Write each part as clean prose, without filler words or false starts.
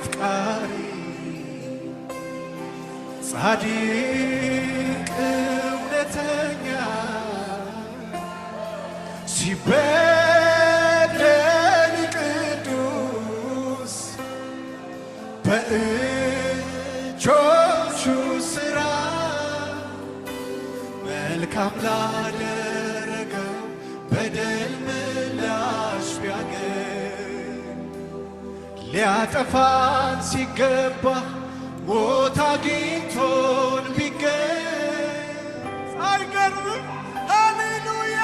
አፍቃሪ ጻድቅ እውነተኛ ሲበደል ቅዱስ በእጆቹ ሥራ መልካም ላደረገው በደል ምላሽ ቢያገኝ ሊያጠፋን ሲገባ ሞት አግኝቶን ቢገኝ አይገርምም? ሃሌሉያ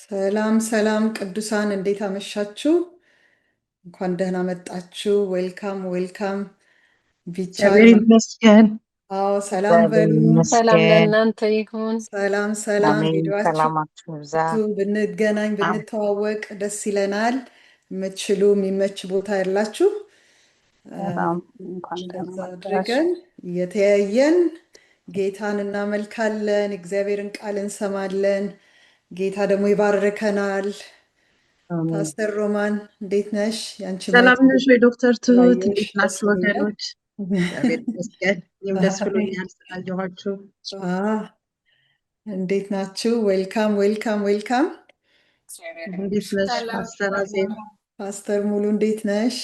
ሰላም ሰላም ቅዱሳን እንዴት አመሻችሁ? እንኳን ደህና መጣችሁ። ዌልካም ዌልካም። ቢቻል እግዚአብሔር ይመስገን። አዎ ሰላም በሉ። ሰላም ለእናንተ ይሁን። ሰላም ሰላም። አሜን። ቪዲዮአችሁ ሰላማችሁ ይብዛ። ብንገናኝ ብንተዋወቅ ደስ ይለናል። የምትችሉ የሚመች ቦታ ያላችሁ በጣም እንኳን እንደዛ ደህና አድርገን እየተያየን ጌታን እናመልካለን። እግዚአብሔርን ቃል እንሰማለን። ጌታ ደግሞ ይባርከናል። አሜን። ፓስተር ሮማን እንዴት ነሽ? ያንቺ ሰላም ነሽ ወይ ዶክተር ትሁት? ስላየሁሽ እንዴት ደስ ናችሁ ብሎኛል። ወገኖች? እግዚአብሔር ይመስገን። እኔም ደስ ብሎኛል ስላየኋችሁ። እንዴት ናችሁ? ዌልካም ዌልካም ዌልካም። እንዴት ነሽ ፓስተር አዜብ? ፓስተር ሙሉ እንዴት ነሽ?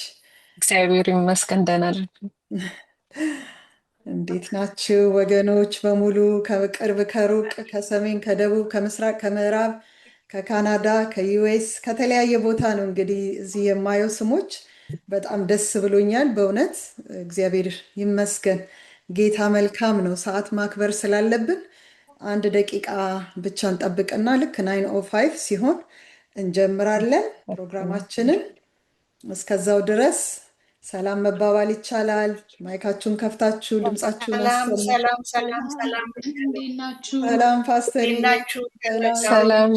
እግዚአብሔር ይመስገን ደህና ነኝ። እንዴት ናችሁ ወገኖች በሙሉ ከቅርብ ከሩቅ ከሰሜን ከደቡብ ከምስራቅ ከምዕራብ ከካናዳ ከዩኤስ ከተለያየ ቦታ ነው እንግዲህ እዚህ የማየው ስሞች በጣም ደስ ብሎኛል። በእውነት እግዚአብሔር ይመስገን። ጌታ መልካም ነው። ሰዓት ማክበር ስላለብን 1 ደቂቃ ብቻ እንጠብቅና ልክ 9:05 ሲሆን እንጀምራለን ፕሮግራማችንን። እስከዛው ድረስ ሰላም መባባል ይቻላል። ማይካችሁን ከፍታችሁ ድምጻችሁን አሰሙ። ሰላም እንዴት ናችሁ? ሰላም ፓስተር፣ ሰላም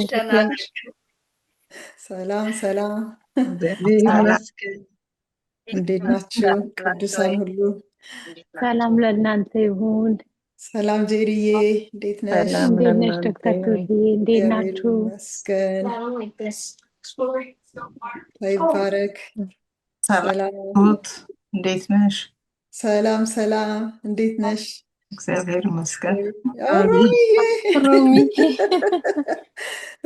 ሰላም ሰላም። እግዚአብሔር ይመስገን። እንዴት ናችሁ ቅዱሳን ሁሉ? ሰላም ለእናንተ ይሁን። ሰላም ጄሪዬ እንዴት ነሽ? ሰላም እንዴት ነሽ ለእናንተ ዶክተር ይሁን። ቱዚ? እንዴት እግዚአብሔር ናችሁ? ይመስገን። ይባረክ። ሰላም ትሁት እንዴት ነሽ? ሰላም ሰላም። እንዴት ነሽ? እግዚአብሔር ይመስገን። ሮሚዬ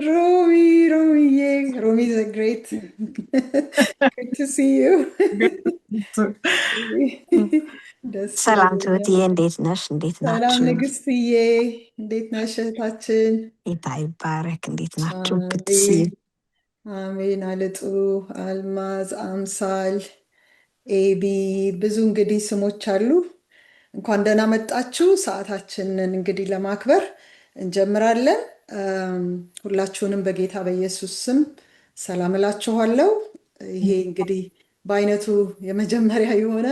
ሮሚ ሮሚዬ ሮሚ is a great good to see you። ደስ ሰላም ብሎኛል። ትሁትዬ እንዴት ነሽ? እንዴት ሰላም ናችሁ? ንግስትዬ እንዴት ነሽ እህታችን? ጌታ ይባረክ። እንዴት ናችሁ? አሜን ክትሲ አሜን። አልጡ አልማዝ አምሳል ኤቢ ብዙ እንግዲህ ስሞች አሉ። እንኳን ደህና መጣችሁ። ሰዓታችንን እንግዲህ ለማክበር እንጀምራለን። ሁላችሁንም በጌታ በኢየሱስ ስም ሰላም እላችኋለሁ። ይሄ እንግዲህ በአይነቱ የመጀመሪያ የሆነ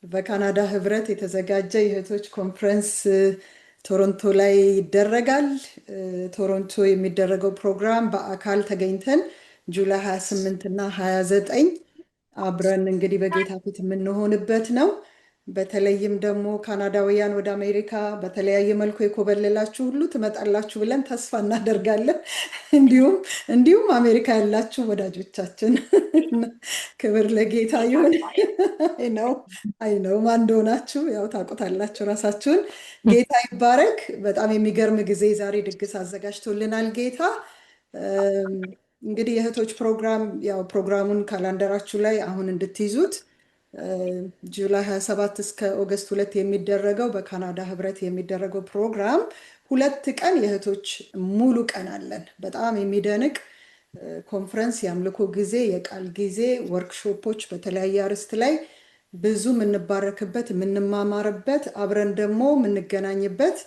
በካናዳ ህብረት የተዘጋጀ የእህቶች ኮንፈረንስ ቶሮንቶ ላይ ይደረጋል። ቶሮንቶ የሚደረገው ፕሮግራም በአካል ተገኝተን ጁላይ 28 እና 29 አብረን እንግዲህ በጌታ ፊት የምንሆንበት ነው። በተለይም ደግሞ ካናዳውያን ወደ አሜሪካ በተለያየ መልኩ የኮበለላችሁ ሁሉ ትመጣላችሁ ብለን ተስፋ እናደርጋለን። እንዲሁም አሜሪካ ያላችሁ ወዳጆቻችን ክብር ለጌታ ይሁን። አይ ነው ማን እንደሆናችሁ ያው ታውቁታላችሁ ራሳችሁን። ጌታ ይባረክ። በጣም የሚገርም ጊዜ ዛሬ ድግስ አዘጋጅቶልናል ጌታ። እንግዲህ የእህቶች ፕሮግራም ያው ፕሮግራሙን ካላንደራችሁ ላይ አሁን እንድትይዙት ጁላይ 27 እስከ ኦገስት 2 የሚደረገው በካናዳ ህብረት የሚደረገው ፕሮግራም 2 ቀን የእህቶች ሙሉ ቀን አለን። በጣም የሚደንቅ ኮንፈረንስ፣ የአምልኮ ጊዜ፣ የቃል ጊዜ፣ ወርክሾፖች በተለያየ አርዕስት ላይ ብዙ የምንባረክበት የምንማማርበት አብረን ደግሞ የምንገናኝበት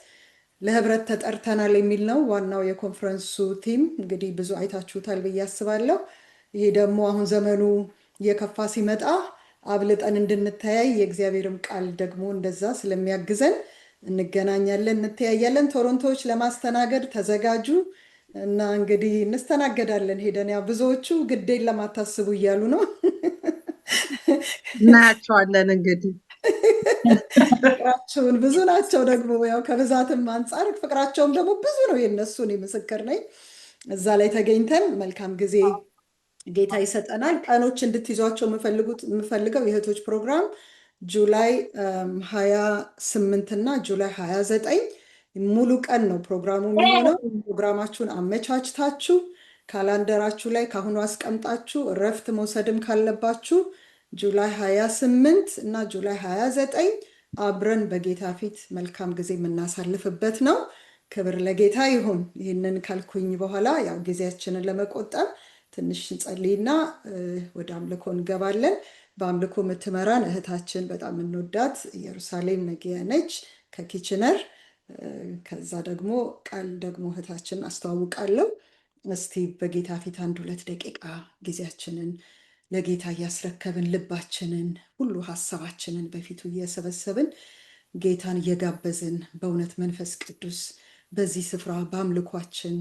ለህብረት ተጠርተናል የሚል ነው ዋናው የኮንፈረንሱ ቲም። እንግዲህ ብዙ አይታችሁታል ብዬ አስባለሁ። ይሄ ደግሞ አሁን ዘመኑ እየከፋ ሲመጣ አብልጠን እንድንተያይ የእግዚአብሔርም ቃል ደግሞ እንደዛ ስለሚያግዘን እንገናኛለን፣ እንተያያለን። ቶሮንቶዎች ለማስተናገድ ተዘጋጁ እና እንግዲህ እንስተናገዳለን ሄደን። ያው ብዙዎቹ ግዴን ለማታስቡ እያሉ ነው። እናያቸዋለን እንግዲህ ፍቅራቸውን ብዙ ናቸው ደግሞ ያው ከብዛትም አንጻር ፍቅራቸውም ደግሞ ብዙ ነው የነሱ። እኔ ምስክር ነኝ። እዛ ላይ ተገኝተን መልካም ጊዜ ጌታ ይሰጠናል። ቀኖች እንድትይዟቸው የምፈልገው የእህቶች ፕሮግራም ጁላይ 28 እና ጁላይ 29 ሙሉ ቀን ነው ፕሮግራሙ የሚሆነው። ፕሮግራማችሁን አመቻችታችሁ ካላንደራችሁ ላይ ካሁኑ አስቀምጣችሁ እረፍት መውሰድም ካለባችሁ ጁላይ 28 እና ጁላይ 29 አብረን በጌታ ፊት መልካም ጊዜ የምናሳልፍበት ነው። ክብር ለጌታ ይሁን። ይህንን ካልኩኝ በኋላ ያው ጊዜያችንን ለመቆጠብ ትንሽ እንጸልይና ወደ አምልኮ እንገባለን። በአምልኮ የምትመራን እህታችን በጣም እንወዳት ኢየሩሳሌም ነጊያ ነች ከኪችነር። ከዛ ደግሞ ቃል ደግሞ እህታችን አስተዋውቃለሁ። እስቲ በጌታ ፊት 1-2 ደቂቃ ጊዜያችንን ለጌታ እያስረከብን ልባችንን ሁሉ ሀሳባችንን በፊቱ እየሰበሰብን ጌታን እየጋበዝን በእውነት መንፈስ ቅዱስ በዚህ ስፍራ በአምልኳችን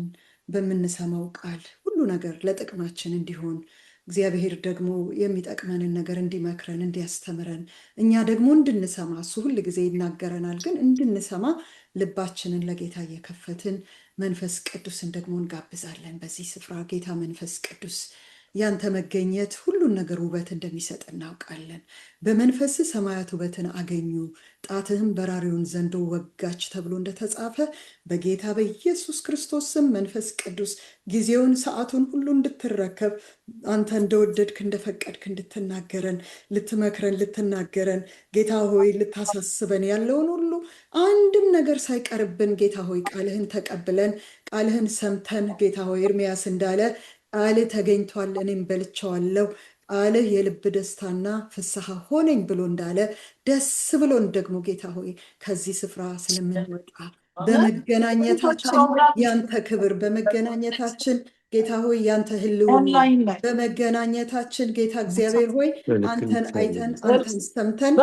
በምንሰማው ቃል ሁሉ ነገር ለጥቅማችን እንዲሆን እግዚአብሔር ደግሞ የሚጠቅመንን ነገር እንዲመክረን እንዲያስተምረን እኛ ደግሞ እንድንሰማ እሱ ሁል ጊዜ ይናገረናል፣ ግን እንድንሰማ ልባችንን ለጌታ እየከፈትን መንፈስ ቅዱስን ደግሞ እንጋብዛለን። በዚህ ስፍራ ጌታ መንፈስ ቅዱስ ያንተ መገኘት ሁሉን ነገር ውበት እንደሚሰጥ እናውቃለን። በመንፈስ ሰማያት ውበትን አገኙ፣ ጣትህም በራሪውን ዘንዶ ወጋች ተብሎ እንደተጻፈ በጌታ በኢየሱስ ክርስቶስ ስም መንፈስ ቅዱስ ጊዜውን ሰዓቱን ሁሉ እንድትረከብ አንተ እንደወደድክ እንደፈቀድክ እንድትናገረን፣ ልትመክረን፣ ልትናገረን ጌታ ሆይ ልታሳስበን ያለውን ሁሉ አንድም ነገር ሳይቀርብን ጌታ ሆይ ቃልህን ተቀብለን ቃልህን ሰምተን ጌታ ሆይ ኤርምያስ እንዳለ ቃልህ ተገኝቷል እኔም በልቼዋለሁ፣ ቃልህ የልብ ደስታና ፍስሐ ሆነኝ ብሎ እንዳለ ደስ ብሎን ደግሞ ጌታ ሆይ ከዚህ ስፍራ ስለምንወጣ በመገናኘታችን ያንተ ክብር፣ በመገናኘታችን ጌታ ሆይ ያንተ ህልውና፣ በመገናኘታችን ጌታ እግዚአብሔር ሆይ አንተን አይተን አንተን ሰምተን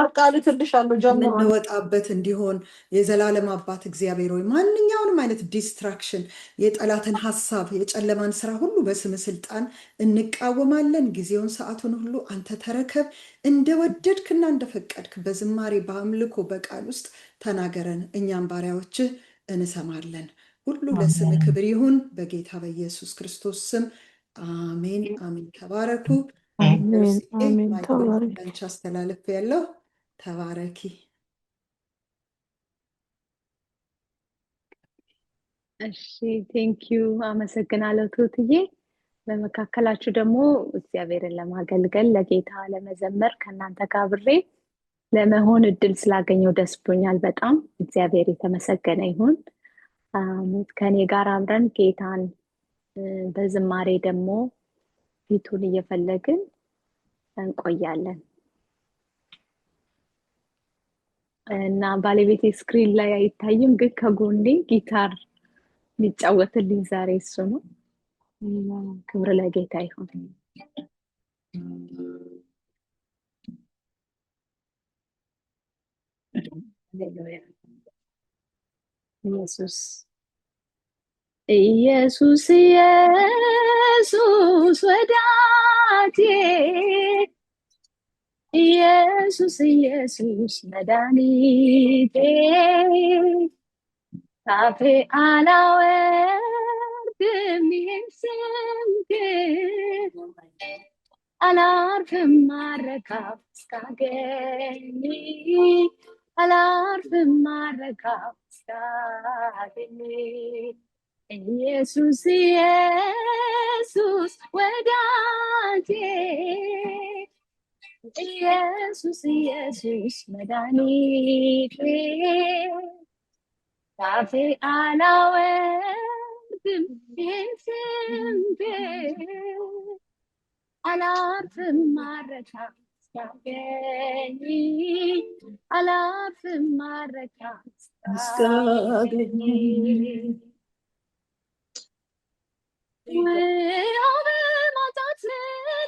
የምንወጣበት እንዲሆን የዘላለም አባት እግዚአብሔር ሆይ ማንኛውንም አይነት ዲስትራክሽን፣ የጠላትን ሀሳብ፣ የጨለማን ስራ ሁሉ በስም ስልጣን እንቃወማለን። ጊዜውን ሰዓቱን ሁሉ አንተ ተረከብ። እንደወደድክና እንደፈቀድክ በዝማሬ በአምልኮ በቃል ውስጥ ተናገረን፣ እኛም ባሪያዎችህ እንሰማለን። ሁሉ ለስም ክብር ይሁን በጌታ በኢየሱስ ክርስቶስ ስም አሜን አሜን። ተባረኩ። ላንቺ አስተላልፍ ያለው ተባረኪ። እሺ ቴንኪዩ፣ አመሰግናለሁ ትሁትዬ። በመካከላችሁ ደግሞ እግዚአብሔርን ለማገልገል ለጌታ ለመዘመር ከእናንተ ጋር አብሬ ለመሆን እድል ስላገኘው ደስ ብሎኛል በጣም። እግዚአብሔር የተመሰገነ ይሁን። ከኔ ጋር አብረን ጌታን በዝማሬ ደግሞ ፊቱን እየፈለግን እንቆያለን እና ባለቤቴ ስክሪን ላይ አይታይም፣ ግን ከጎኔ ጊታር ሊጫወትልኝ ዛሬ እሱ ነው። ክብር ለጌታ ይሁን። ኢየሱስ ኢየሱስ ኢየሱስ ወዳጄ፣ ኢየሱስ ኢየሱስ መድኃኒቴ፣ ካፌ አላወርድም ይህን ስም ግን አላርፍም ማረካብ እስካገኝ፣ አላርፍም ማረካብ እስካገኝ። ኢየሱስ ኢየሱስ ወዳጄ፣ ኢየሱስ ኢየሱስ መድኃኒቴ ካፌ አላወርድም ስንቴ አላርፍም ማረካት እስካገኝ አላርፍም ማረካት እስካገኝ ውሃው በማጣት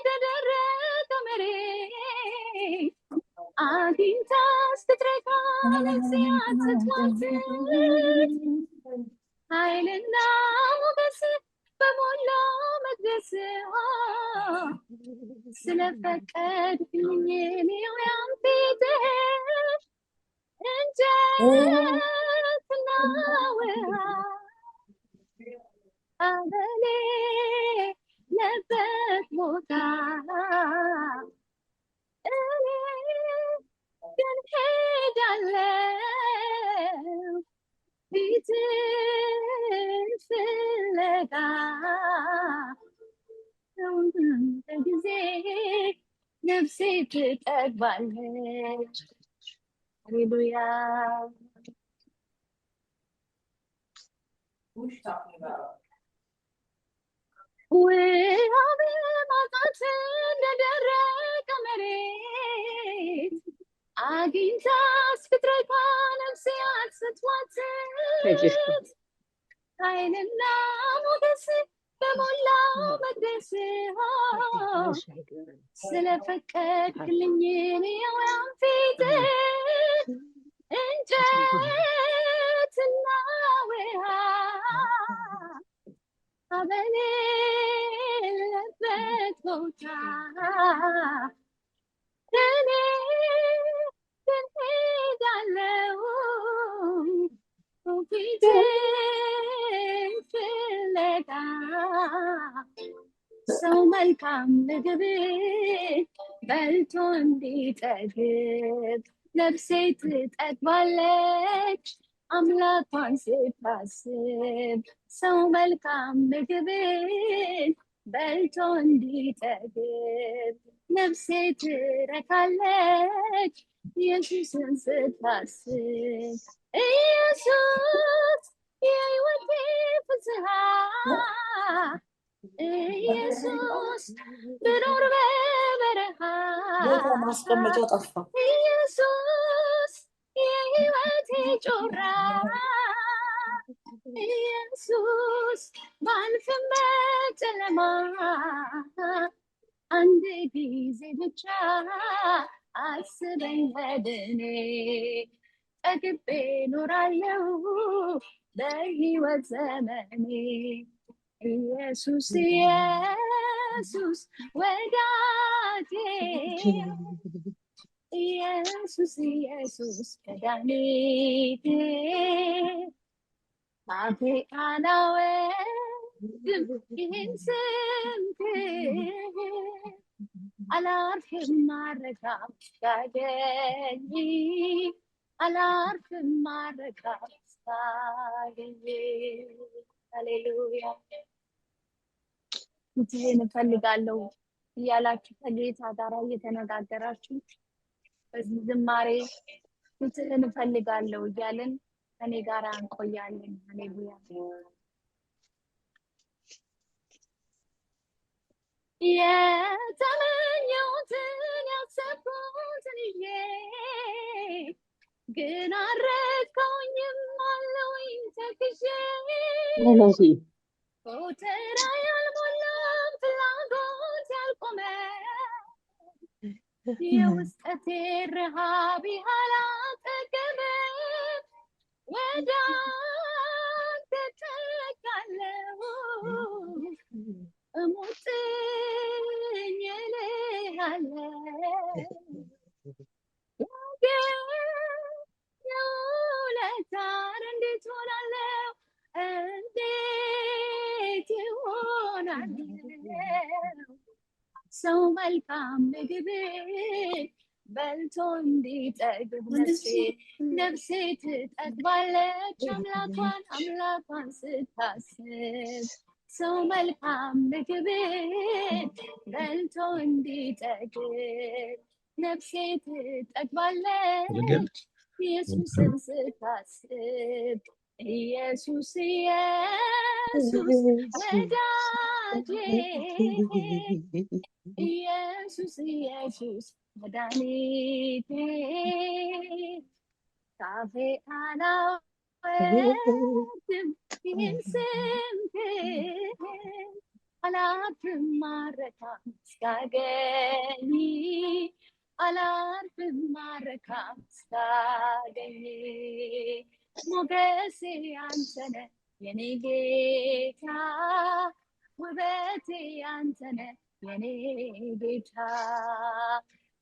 ተደረቀ መሬት አግኝታ ስትረካ ነፍሴ ስትዋትት ኃይልና ሞገስ በሞላው መቅደስ ስለፈቀድክልኝ እኔው ያንተ እንጨትና ውሃ በሌለበት ቦታ እኔ ግን ሄዳለሁ ፊትህን ፍለጋ በጊዜ ነፍሴ ትጠግባለች። ሃሌሉያ። ውሃ በማጣት እንደደረቀ መሬት አግኝታ ስትረካ ነፍሴ ስትዋትት ኃይልና ሞገስ በሞላው መቅደስ ስለፈቀድክልኝ እኔው ፊት እንጨትና ውሃ በሌለበት ቦታ እኔ ግን ሄዳለሁ ፊትህን ፍለጋ። ሰው መልካም ምግብ በልቶ እንዲጠግብ ነፍሴ ትጠግባለች አምላኳን ስታስብ። ሰው መልካም ምግብ በልቶ እንዲጠግብ ነፍሴ ትረካለች ኢየሱስን ስታስብ። ኢየሱስ የሕይወቴ ፍስሐ ኢየሱስ ብኖር በበረሃ ማስቀመጫ ጠፋ። ኢየሱስ የሕይወቴ ጮራ ኢየሱስ ባልፍም በጨለማ አንድ ጊዜ ብቻ አስበኝ በድኔ ጠግቤ ኖራለሁ በሕይወት ዘመኔ። ኢየሱስ ኢየሱስ ወዳጄ ኢየሱስ ኢየሱስ መድኃኒቴ አፌ አላወርድም ይህን ስምህን አላርፍም ማረካት እስካገኝ አላርፍም ማረካት እስካገኝ። ሃሌሉያ። ፊትህን እፈልጋለሁ እያላችሁ ከጌታ ጋር እየተነጋገራችሁ በዚህ ዝማሬ ፊትህን እፈልጋለሁ እያልን ከኔ ጋር እንቆያለን። ሃሌሉያ። የተመኘሁትን ያሰብኩትን ይዤ ግን አልረካሁኝም አለሁኝ ተክዤ ጎተራ ያልሞላም ፍላጎት ያልቆመ የውስጠቴ ረሃብ ያላጠገበ ወደ አንተ እጠጋለሁ እሙጥኝ እልሃለሁ የውለታን እንዴት ሆናለሁ እንዴት ይሆናለሁ ሰው መልካም ምግብ በልቶ እንዲጠግብ ነፍሴ ትጠግባለች አምላኳን ስታስብ። ሰው መልካም ምግብ በልቶ እንዲጠግብ ነፍሴ ትጠግባለች ኢየሱስን ስታስብ ኢየሱስ ኢየሱስ ወዳጄ ኢየሱስ ኢየሱስ መድኃኒቴ ካፌ አላወርድም ይህን ስምህን አላርፍም ማረካም እስካገኝ አላርፍም ማረካም እስካገኝ ሞገሴ አንተነ የኔ ጌታ ውበቴ አንተነ የኔ ጌታ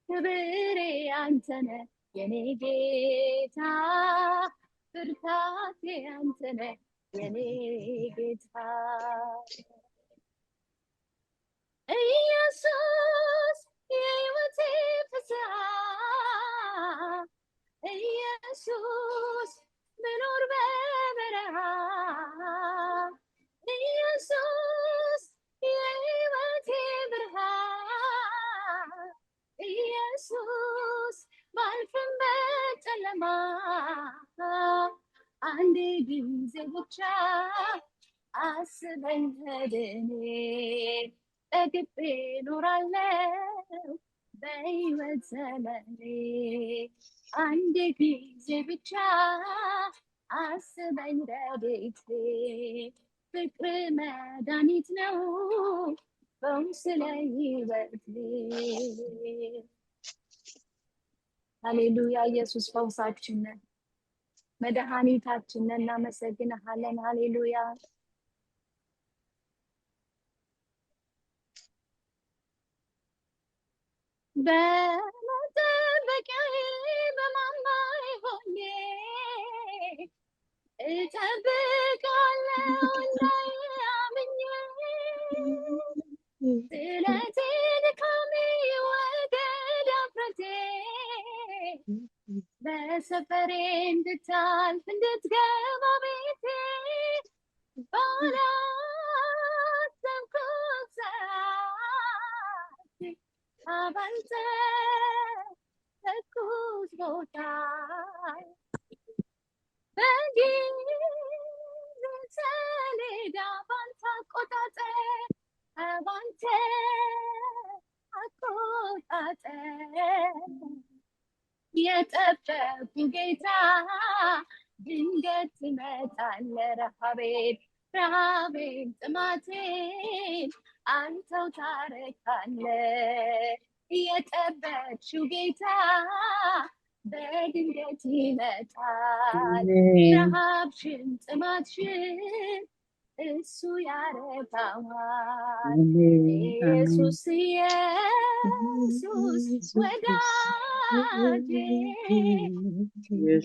ክብሬ አንተነ የኔ ጌታ ብርታቴ አንተነ የኔ ጌታ ኢየሱስ የሕይወቴ ፍስሐ ኢየሱስ ብኖር በበረሃ ኢየሱስ የሕይወቴ ብርሃን ኢየሱስ ባልፍም በጨለማ አንድ ጊዜ ብቻ አስበኝ በድኔ ጠግቤ ኖራለሁ በሕይወት ዘመኔ አንድ ጊዜ ብቻ አስበኝ ረድኤቴ ፍቅር መድኃኒት ነው ፈውስ ለሕይወቴ ሃሌሉያ ኢየሱስ ፈውሳችን ነህ መድኃኒታችን ነህ እናመሰግንሃለን ሃሌሉያ በመጠበቂያዬ በማማዬ ሆኜ እጠብቃለሁ እንዳያምኜ ስለቴ ድካሜ ወደ ዳፍረቴ በሰፈሬ እንድታልፍ እንድትገባ ቤቴ ባላሰብኩት ሰዓት አባንተ ተኩስ ቦታ በጊዜ ሰሌዳ ባንተ አቆጣጠር ባንተ አቆጣጠር የጠበቁ ጌታ ድንገት ትመጣለህ ረሃቤን ጥማቴን አንተው ታረካለህ የጠበቅሽው ጌታ በድንገት ይመጣል ረሃብሽን ጥማትሽን እሱ ያረካዋል ኢየሱስ ኢየሱስ ወዳጄ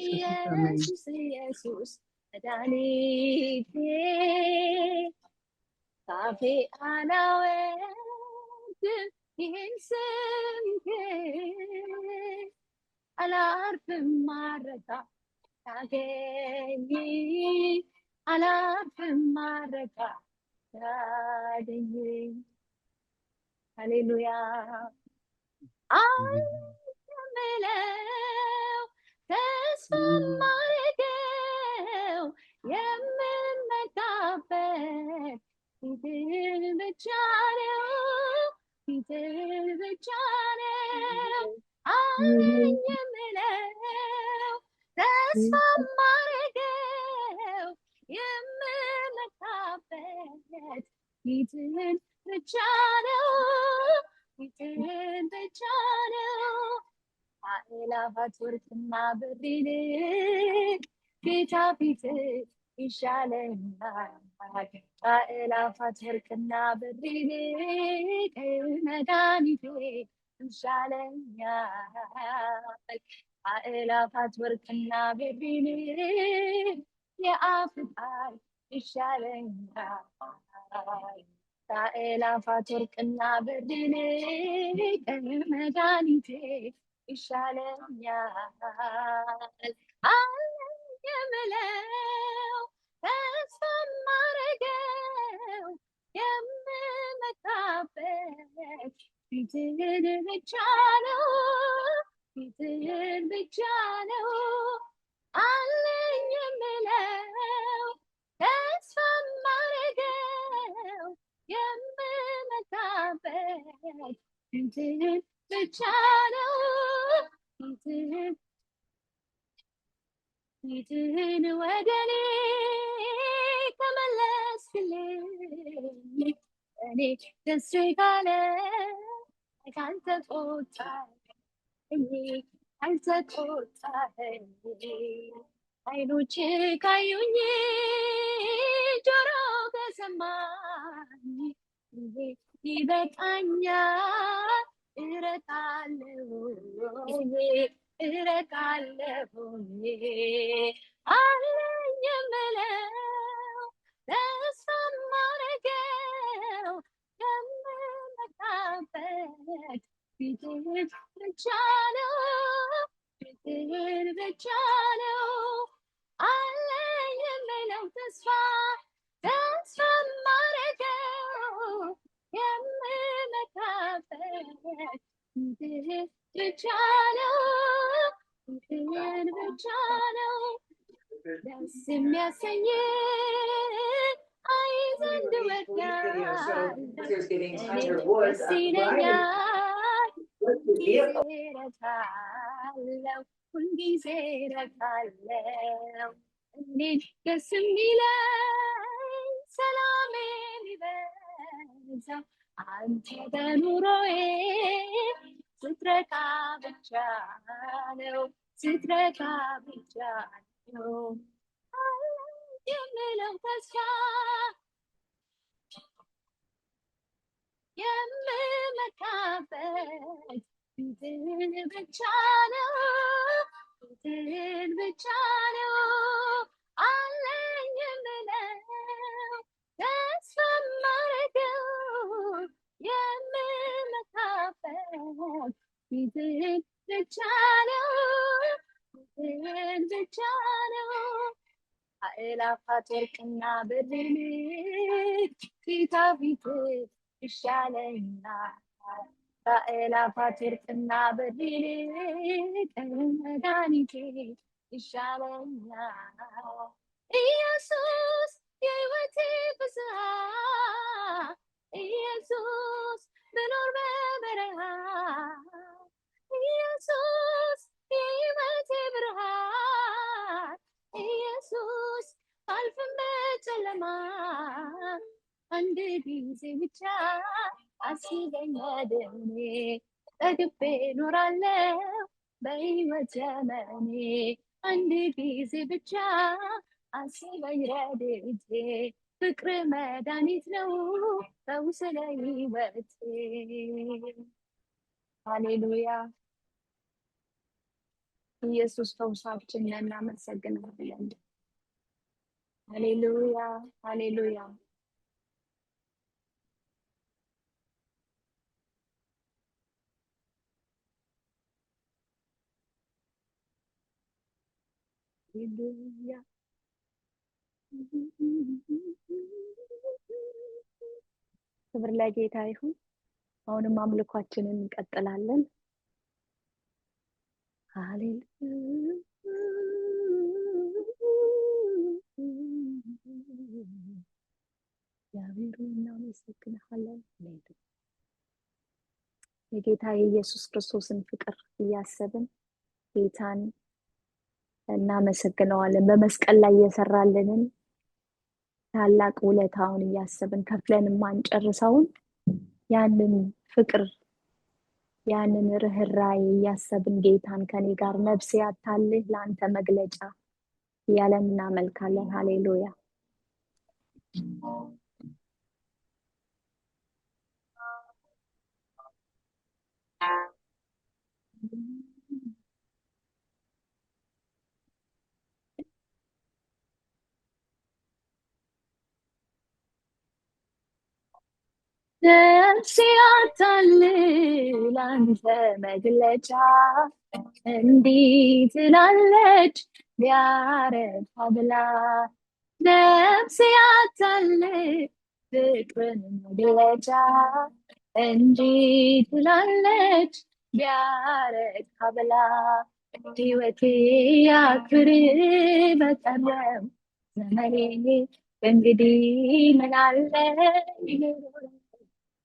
ኢየሱስ ኢየሱስ መድኃኒቴ ካፌ አላወርድም ይህን ስምህን አላርፍም ማረካ ታገኝ አላርፍም ማረካ ታገኝ ሃሌሉያ የምለው ተስፋ ማረገው የምመካበት ፊትህን ብቻ ነው ፊትህን ብቻ ነው አለኝ የምለው ተስፋ ማረገው የምመካበት ፊትህን ብቻ ነው ፊትህን ብቻ ነው አእላፋት ወርቅና ብር ይልቅ ጌታ ፊት ይሻለኛል አእላፋት ወርቅና ብር ይልቅ መድኃኒቴ ይሻለኛል አእላፋት ወርቅና ብር ይልቅ የአፍ ቃል ይሻለኛል አእላፋት ወርቅና ብር ይልቅ መድኃኒቴ ይሻለኛል አለኝ የምለው ተስፋ ማረገው የምመካበት ፊትህን ብቻ ነው ፊትህን ብቻ ነው አለኝ የምለው ተስፋ ማረገው የምመካበት ፊትህን ብቻ ነው ፊትህን ወደ እኔ ከመለስክልኝ እኔ ደስ ይላል ካንተ ተቆጣኝ አይኖች ካዩኝ ጆሮ ከሰማኝ ይበቃኛል እረካለሁ አለኝ የምለው ተስፋ ማረገው የምመካበት ፊትህን ብቻ ነው አለኝ የምለው ተስፋ ማረገው የምመካበት ፊትህን ብቻ ነው ደስ የሚያሰኝ አይ ዘንድ ወዳለሁ ደስ ይለኛል ሁልጊዜ እረካለሁ እንዴት ደስ የሚለኝ ሰላም የሚበዛው አንተ በኑሮዬ ስትረካ ብቻ ነው የምለው ተስፋ የምመካበት ፊትህን ብቻ ነው አለኝ የምለው ተስፋ ማረገው የምመካበት ፊትህን ብቻ ነው አእላፋት ወርቅና ብርን ፊት ይሻለኛል አእላፋት ወርቅና ብርን መድኃኒቴ ይሻለኛል ኢየሱስ የሕይወቴ ብዝሃ ኢየሱስ ብኖር በበረሃ ኢየሱስ የሕይወቴ ብርሃን ኢየሱስ አልፍም በጨለማ አንድ ጊዜ ብቻ አስበኝ አድኔ ጠግቤ ኖራለሁ በሕይወት ዘመኔ አንድ ጊዜ ብቻ አስበኝ ረድኤቴ ፍቅር መድኃኒት ነው ፈውስ ለሕይወቴ ሃሌሉያ ኢየሱስ ፈውሳችን ነህ እናመሰግናለን ሃሌሉያ ክብር ለጌታ ይሁን አሁንም አምልኳችንን እንቀጥላለን ሃሌሉያ እግዚአብሔርን እናመሰግናለን የጌታ የኢየሱስ ክርስቶስን ፍቅር እያሰብን ጌታን እናመሰግነዋለን በመስቀል ላይ የሰራልንን ታላቅ ውለታውን እያሰብን ከፍለን ማንጨርሰውን ያንን ፍቅር ያንን ርህራሄ እያሰብን ጌታን ከኔ ጋር ነፍሴ ያታልህ ለአንተ መግለጫ እያለን እናመልካለን ሃሌሉያ ነፍሴ ያታልህ ለአንተ መግለጫ እንዲህ ትላለች ቢያረካ ብላ ነፍሴ ያታልህ ፍቅርን መግለጫ እንዲህ ትላለች ቢያረካ ብላ ሕይወቴ ያክብር በቀረው ዘመኔ እንግዲህ ምን አለ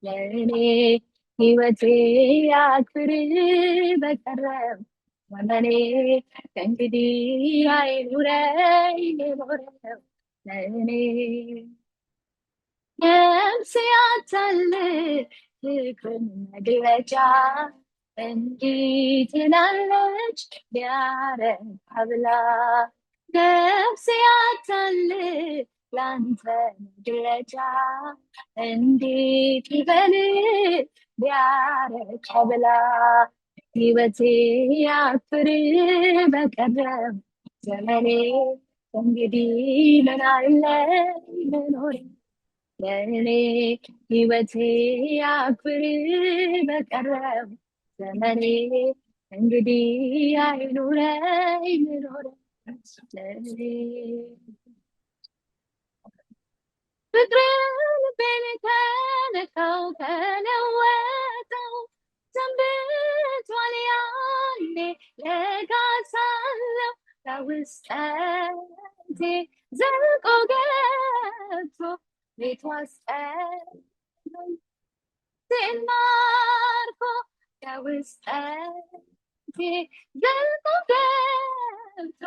ለእኔ ሕይወቴ ያክብር በቀረው ዘመኔ እንግዲህ አይኑረኝ ኖረው ለእኔ ነፍሴ ያታል ፍቅርን መግለጫ እንዲህ ትላለች ቢያረካ ብላ ነፍሴ ያታል ላንተ መግለጫ እንዴት ይበል ቢያረካ ብላ ሕይወቴ ያክብር በቀረው ዘመኔ እንግዲህ ምን አለ መኖር ለእኔ ሕይወቴ ያክብር በቀረው ዘመኔ እንግዲህ አይኑረኝ መኖር ለእኔ ፍቅር ልቤን ከነካው ከለወጠው ሰንብቷል ያኔ ለጋ ሳለው ከውስጤ ዘልቆ ገብቶ ቤቱ አስጠላኝ ማርኮ ከውስጤ ዘልቆ ገብቶ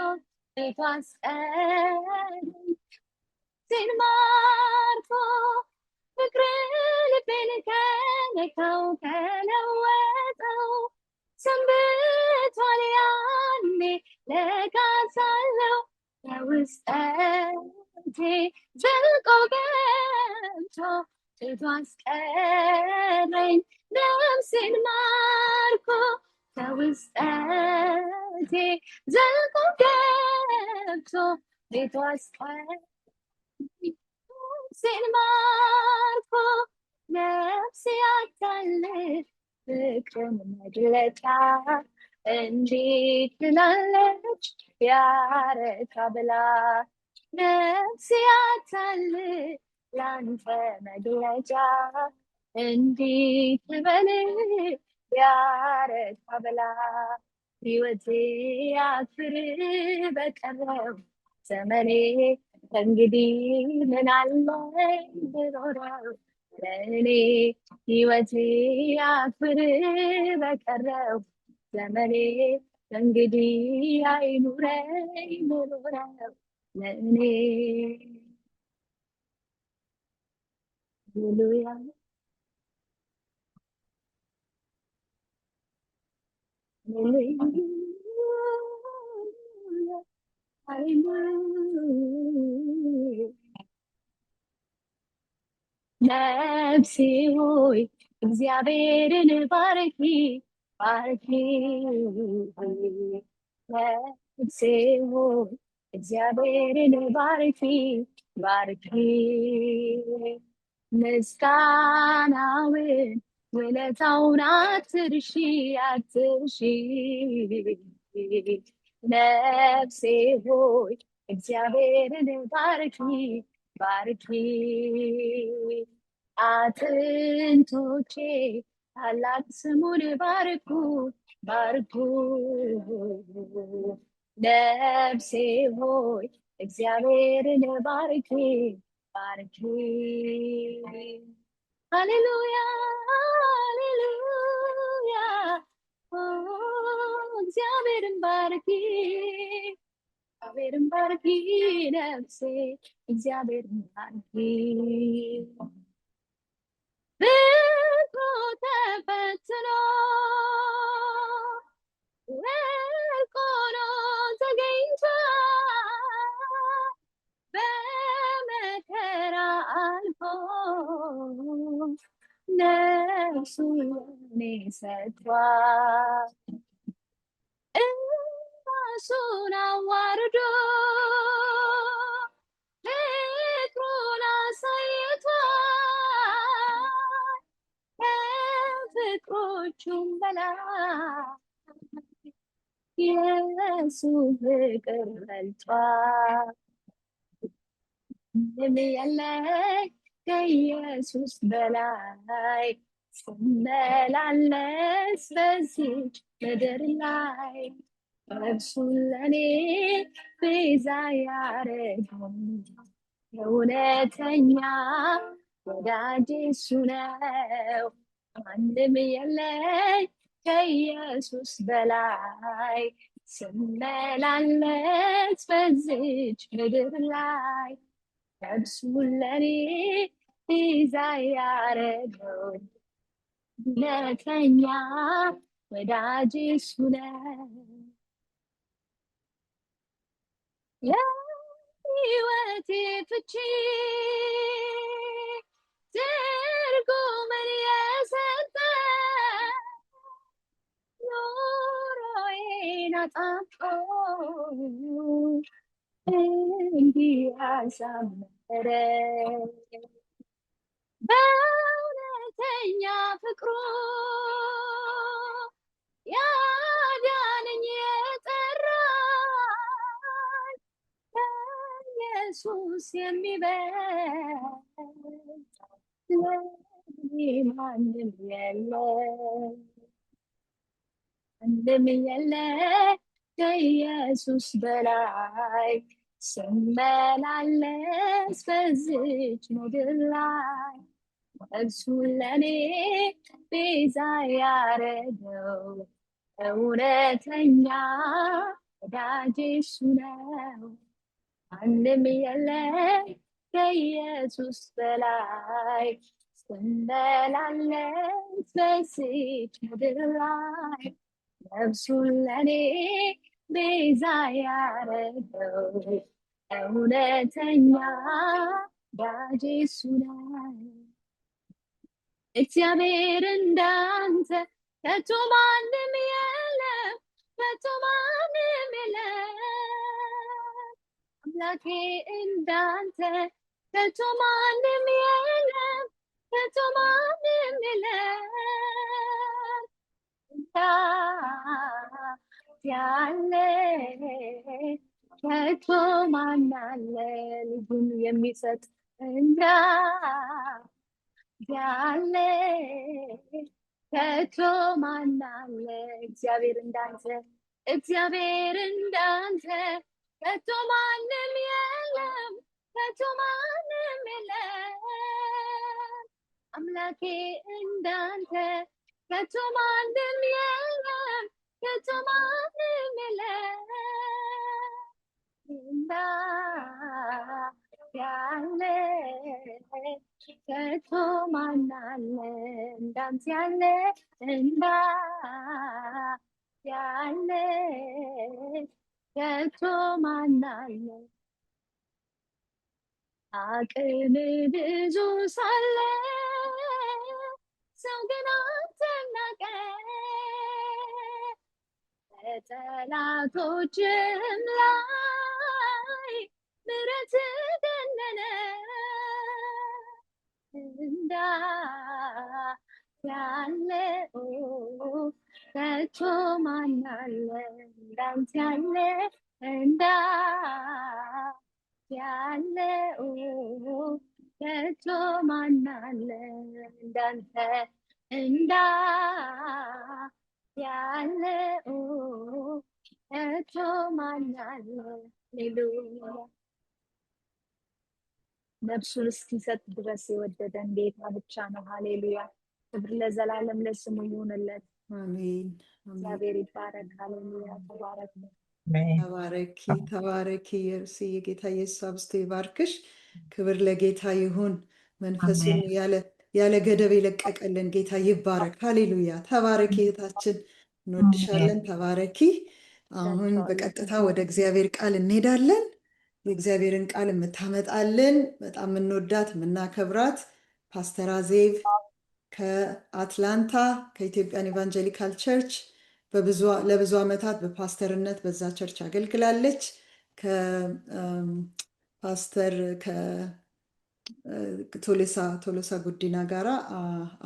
ቤቱ አስጠላኝ ማርኮ ፍቅር ልቤን ከነካው ከለወጠው ሰንብቷል ያኔ ለጋ ሳለው ከውስጤ ዘልቆ ገብቶ ቤቱ አስቀረኝ ነፍሴን ማርኮ ከውስጤ ዘልቆ ገብቶ ቤቱ አስቀረኝ ነፍሴን ማርኮ ነፍሴ ያታል ፍቅርን መግለጫ እንዴት ትላለች ቢያረካ ብላ ነፍሴ ያታል ላንተ መግለጫ እንዴት ትበል ቢያረካ ብላ ሕይወቴ ያክብር በቀረው ዘመኔ እንግዲህ ምን አለኝ ብኖረው ለእኔ ሕይወቴ ያክብር በቀረው ዘመኔ እንግዲህ አይኑረኝ ብኖረው ለእኔ ሃሌሉያ ነፍሴ ሆይ እግዚአብሔርን ባርኪ ባርኪ ነፍሴ ሆይ እግዚአብሔርን ባርኪ ባርኪ ምስጋናውን ውለታውን አትርሺ አትርሺ ነፍሴ ሆይ እግዚአብሔርን ባርኪ ባርኪ አጥንቶቼ ታላቅ ስሙን ባርኩ ባርኩ ነፍሴ ሆይ እግዚአብሔርን ባርኪ ባርኪ ሃሌሉያ ሃሌሉያ እግዚአብሔርን ባርኪ እግዚአብሔርን ባርኪ ነፍሴ እግዚአብሔርን ባርኪ ፍቅሩ ተፈትኖ ወርቅ ሆኖ ተገኝቷል በመከራ አልፎ ነፍሱን ለእኔ ሰጥቷል ራሱን አዋርዶ ፍቅሩን አሳይቷል ከፍቅሮቹም በላይ የእሱ ፍቅር በልጧል ምንም የለኝ ከኢየሱስ በላይ ስመላለስ በዚች ምድር ላይ እርሱ ለኔ ቤዛ ያረገው እውነተኛ ወዳጅ እሱ ነው። ማንም የለኝ ከኢየሱስ በላይ ስመላለስ በዚች ምድር ላይ እርሱ ለኔ ቤዛ ያረገው እውነተኛ ወዳጅ እሱ ነው። የሕይወቴ ፍቺ ትርጉምን የሰጠ ኑሮዬን አጣፍጦ እንዲህ አሳመረ በእውነተኛ ፍቅሩ ያዳነኝ የጠራኝ ኢየሱስ የሚበልጥ ለኔ ማንም የለም። ማንም የለም ከኢየሱስ በላይ ስመላለስ በዚች ምድር ላይ እርሱ ለኔ ቤዛ ያረገው እውነተኛ ወዳጅ እሱ ነው። ማንም የለም ከኢየሱስ በላይ ስመላለስ በዚች ምድር ላይ እርሱ ለኔ ቤዛ ያረገው እውነተኛ ወዳጅ እሱ ነው። እግዚአብሔር እንዳንተ ከቶ ማንም የለም፣ ከቶ ማንም የለም። አምላኬ እንዳንተ ከቶ ማንም የለም፣ ከቶ ማንም የለም። ያለ ከቶ ማን አለ ልጁን የሚሰጥ ያለ ከቶ ማን አለ እግዚአብሔር እንዳንተ ከቶ ማንም የለም፣ ከቶ ማንም የለም። አምላኬ እንዳንተ ከቶ ማንም የለም፣ ከቶ ማንም የለም። ያለ ከቶ ማን አለ እንዳንተ ያለ ከቶ ማን አለ። አቅም ብዙ ሳለ ሰው ግን አንተን ናቀ፣ በጠላቶችም ላይ ምሕረት ገነነ። ያለ ከቶ ማን አለ እንዳንተ ያለ ከቶ ማን አለ እንዳንተ ያለ ከቶ ማን አለ። ሃሌሉያ። ነፍሱን እስኪሰጥ ድረስ የወደደን ጌታ ብቻ ነው። ሃሌሉያ። ክብር ለዘላለም ለስሙ ይሁንለት። አሜን። እግዚአብሔር ይባረክ። ሃሌሉያ። ተባረክ። ተባረኪ ተባረኪ። የጌታ ኢየሱስ አብዝቶ ይባርክሽ። ክብር ለጌታ ይሁን። መንፈሱን ያለ ገደብ የለቀቀልን ጌታ ይባረክ። ሃሌሉያ። ተባረኪ እህታችን፣ እንወድሻለን። ተባረኪ። አሁን በቀጥታ ወደ እግዚአብሔር ቃል እንሄዳለን። የእግዚአብሔርን ቃል የምታመጣልን በጣም የምንወዳት የምናከብራት ፓስተር አዜብ ከአትላንታ ከኢትዮጵያን ኢቫንጀሊካል ቸርች ለብዙ ዓመታት በፓስተርነት በዛ ቸርች አገልግላለች። ከፓስተር ቶሎሳ ጉዲና ጋራ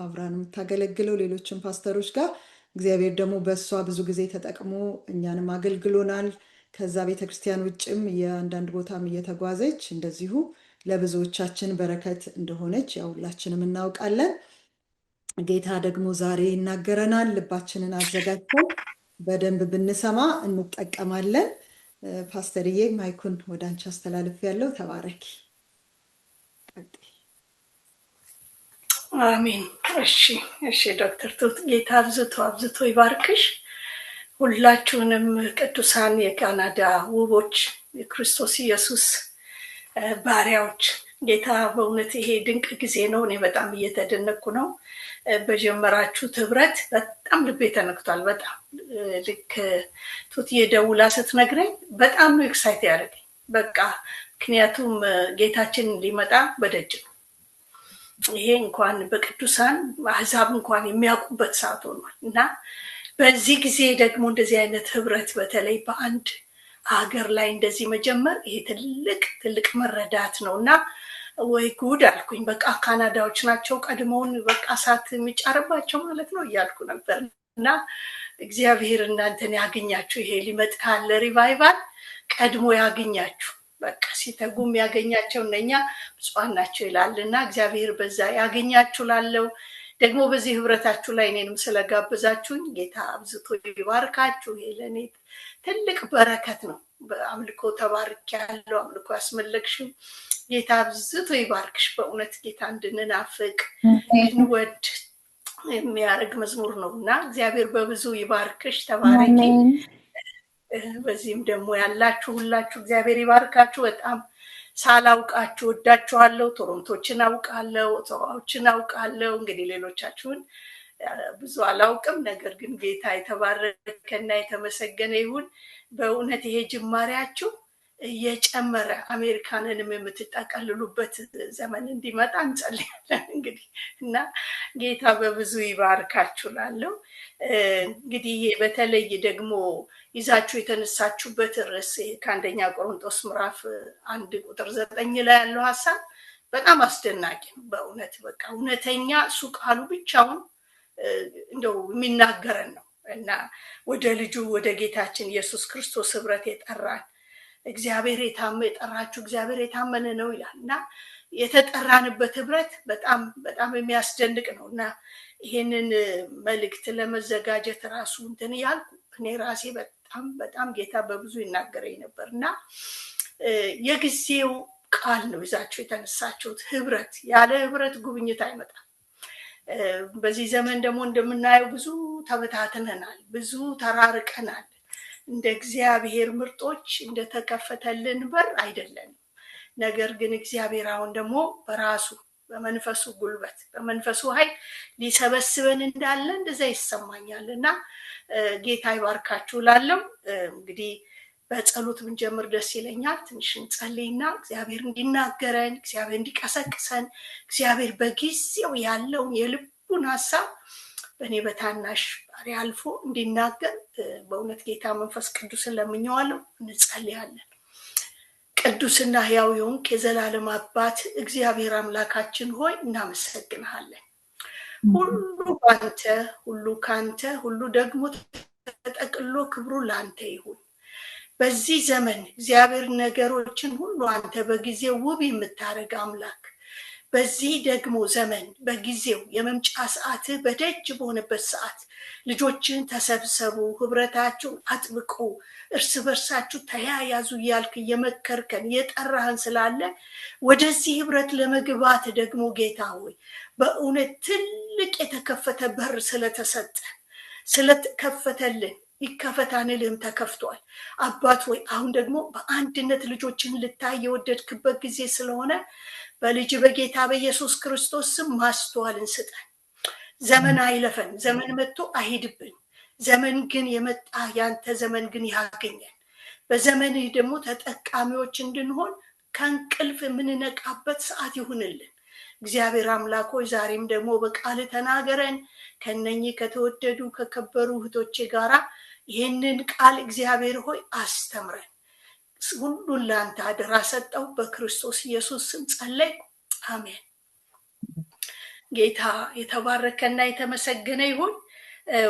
አብራን የምታገለግለው ሌሎችን ፓስተሮች ጋር እግዚአብሔር ደግሞ በእሷ ብዙ ጊዜ ተጠቅሞ እኛንም አገልግሎናል። ከዛ ቤተክርስቲያን ውጭም የአንዳንድ ቦታም እየተጓዘች እንደዚሁ ለብዙዎቻችን በረከት እንደሆነች ያው ሁላችንም እናውቃለን። ጌታ ደግሞ ዛሬ ይናገረናል። ልባችንን አዘጋጅተን በደንብ ብንሰማ እንጠቀማለን። ፓስተርዬ ማይኩን ወደ አንቺ አስተላልፌያለሁ። ተባረኪ። አሜን። እሺ ዶክተር ቱት ጌታ አብዝቶ ይባርክሽ። ሁላችሁንም ቅዱሳን የካናዳ ውቦች የክርስቶስ ኢየሱስ ባሪያዎች ጌታ በእውነት ይሄ ድንቅ ጊዜ ነው። እኔ በጣም እየተደነቅኩ ነው። በጀመራችሁት ህብረት በጣም ልቤ ተነክቷል። በጣም ልክ ቱትዬ ደውላ ስትነግረኝ በጣም ነው ኤክሳይት ያደረገኝ። በቃ ምክንያቱም ጌታችን ሊመጣ በደጅ ነው። ይሄ እንኳን በቅዱሳን አሕዛብ እንኳን የሚያውቁበት ሰዓት ሆኗል እና በዚህ ጊዜ ደግሞ እንደዚህ አይነት ህብረት በተለይ በአንድ ሀገር ላይ እንደዚህ መጀመር ይሄ ትልቅ መረዳት ነው እና ወይ ጉድ አልኩኝ። በቃ ካናዳዎች ናቸው ቀድሞውን በቃ እሳት የሚጫርባቸው ማለት ነው እያልኩ ነበር እና እግዚአብሔር እናንተን ያገኛችሁ። ይሄ ሊመጣ ያለ ሪቫይቫል ቀድሞ ያገኛችሁ። በቃ ሲተጉም ያገኛቸው እነኛ ብፁዓን ናቸው ይላልና እግዚአብሔር በዛ ያገኛችሁ ላለው ደግሞ በዚህ ህብረታችሁ ላይ እኔንም ስለጋበዛችሁኝ ጌታ አብዝቶ ይባርካችሁ። ይሄ ለእኔ ትልቅ በረከት ነው። በአምልኮ ተባርኪያለሁ። አምልኮ ያስመለክሽው ጌታ አብዝቶ ይባርክሽ። በእውነት ጌታ እንድንናፍቅ እንወድ የሚያደርግ መዝሙር ነው እና እግዚአብሔር በብዙ ይባርክሽ። ተባረኪ። በዚህም ደግሞ ያላችሁ ሁላችሁ እግዚአብሔር ይባርካችሁ። በጣም ሳላውቃችሁ ወዳችኋለሁ። ቶሮንቶችን አውቃለሁ፣ ኦቶዋዎችን አውቃለሁ። እንግዲህ ሌሎቻችሁን ብዙ አላውቅም። ነገር ግን ጌታ የተባረከና የተመሰገነ ይሁን። በእውነት ይሄ ጅማሬያችሁ እየጨመረ አሜሪካንንም የምትጠቀልሉበት ዘመን እንዲመጣ እንጸልያለን። እንግዲህ እና ጌታ በብዙ ይባርካችሁ ላለው እንግዲህ በተለይ ደግሞ ይዛችሁ የተነሳችሁበት ርዕስ ከአንደኛ ቆሮንቶስ ምዕራፍ 1:9 ላይ ያለው ሐሳብ በጣም አስደናቂ ነው። በእውነት በቃ እውነተኛ እሱ ቃሉ ብቻውን እንደው የሚናገረን ነው እና ወደ ልጁ ወደ ጌታችን ኢየሱስ ክርስቶስ ህብረት የጠራን እግዚአብሔር የጠራችሁ እግዚአብሔር የታመነ ነው ይላል እና የተጠራንበት ህብረት በጣም የሚያስደንቅ ነው እና ይሄንን መልእክት ለመዘጋጀት ራሱ እንትን ያልኩ እኔ ራሴ በጣም ጌታ በብዙ ይናገረኝ ነበር እና የጊዜው ቃል ነው ይዛችሁ የተነሳችሁት። ህብረት ያለ ህብረት ጉብኝት አይመጣም። በዚህ ዘመን ደግሞ እንደምናየው ብዙ ተበታትነናል፣ ብዙ ተራርቀናል። እንደ እግዚአብሔር ምርጦች እንደተከፈተልን በር አይደለንም። ነገር ግን እግዚአብሔር አሁን ደግሞ በራሱ በመንፈሱ ጉልበት በመንፈሱ ኃይል ሊሰበስበን እንዳለ እንደዛ ይሰማኛል እና ጌታ ይባርካችሁ ላለው እንግዲህ በጸሎት ብንጀምር ደስ ይለኛል። ትንሽ እንጸልይና እግዚአብሔር እንዲናገረን፣ እግዚአብሔር እንዲቀሰቅሰን፣ እግዚአብሔር በጊዜው ያለውን የልቡን ሐሳብ በእኔ በታናሽ ባሪያ አልፎ እንዲናገር በእውነት ጌታ መንፈስ ቅዱስን ለምኜዋለሁ። እንጸልያለን። ቅዱስና ሕያው የሆንክ የዘላለም አባት እግዚአብሔር አምላካችን ሆይ እናመሰግንሃለን። ሁሉ ባንተ፣ ሁሉ ካንተ፣ ሁሉ ደግሞ ተጠቅሎ ክብሩ ላንተ ይሁን። በዚህ ዘመን እግዚአብሔር ነገሮችን ሁሉ አንተ በጊዜው ውብ የምታደርግ አምላክ፣ በዚህ ደግሞ ዘመን በጊዜው የመምጫ ሰዓት በደጅ በሆነበት ሰዓት ልጆችን ተሰብሰቡ፣ ህብረታችሁን አጥብቁ፣ እርስ በርሳችሁ ተያያዙ እያልክ እየመከርከን እየጠራህን ስላለ ወደዚህ ህብረት ለመግባት ደግሞ ጌታ ሆይ በእውነት ትልቅ የተከፈተ በር ስለተከፈተልን ይከፈታንልህም ተከፍቷል። አባት ሆይ አሁን ደግሞ በአንድነት ልጆችን ልታይ የወደድክበት ጊዜ ስለሆነ በልጅ በጌታ በኢየሱስ ክርስቶስ ስም ማስተዋልን ስጠን። ዘመን አይለፈን፣ ዘመን መጥቶ አይሄድብን። ዘመን ግን የመጣ ያንተ ዘመን ግን ያገኘን። በዘመንህ ደግሞ ተጠቃሚዎች እንድንሆን ከእንቅልፍ የምንነቃበት ሰዓት ይሁንልን። እግዚአብሔር አምላክ ሆይ ዛሬም ደግሞ በቃል ተናገረን። ከነኚህ ከተወደዱ ከከበሩ እህቶቼ ጋራ ይህንን ቃል እግዚአብሔር ሆይ አስተምረን። ሁሉን ለአንተ አደራ ሰጠው። በክርስቶስ ኢየሱስ ስም ጸለይኩ፣ አሜን። ጌታ የተባረከና የተመሰገነ ይሁን።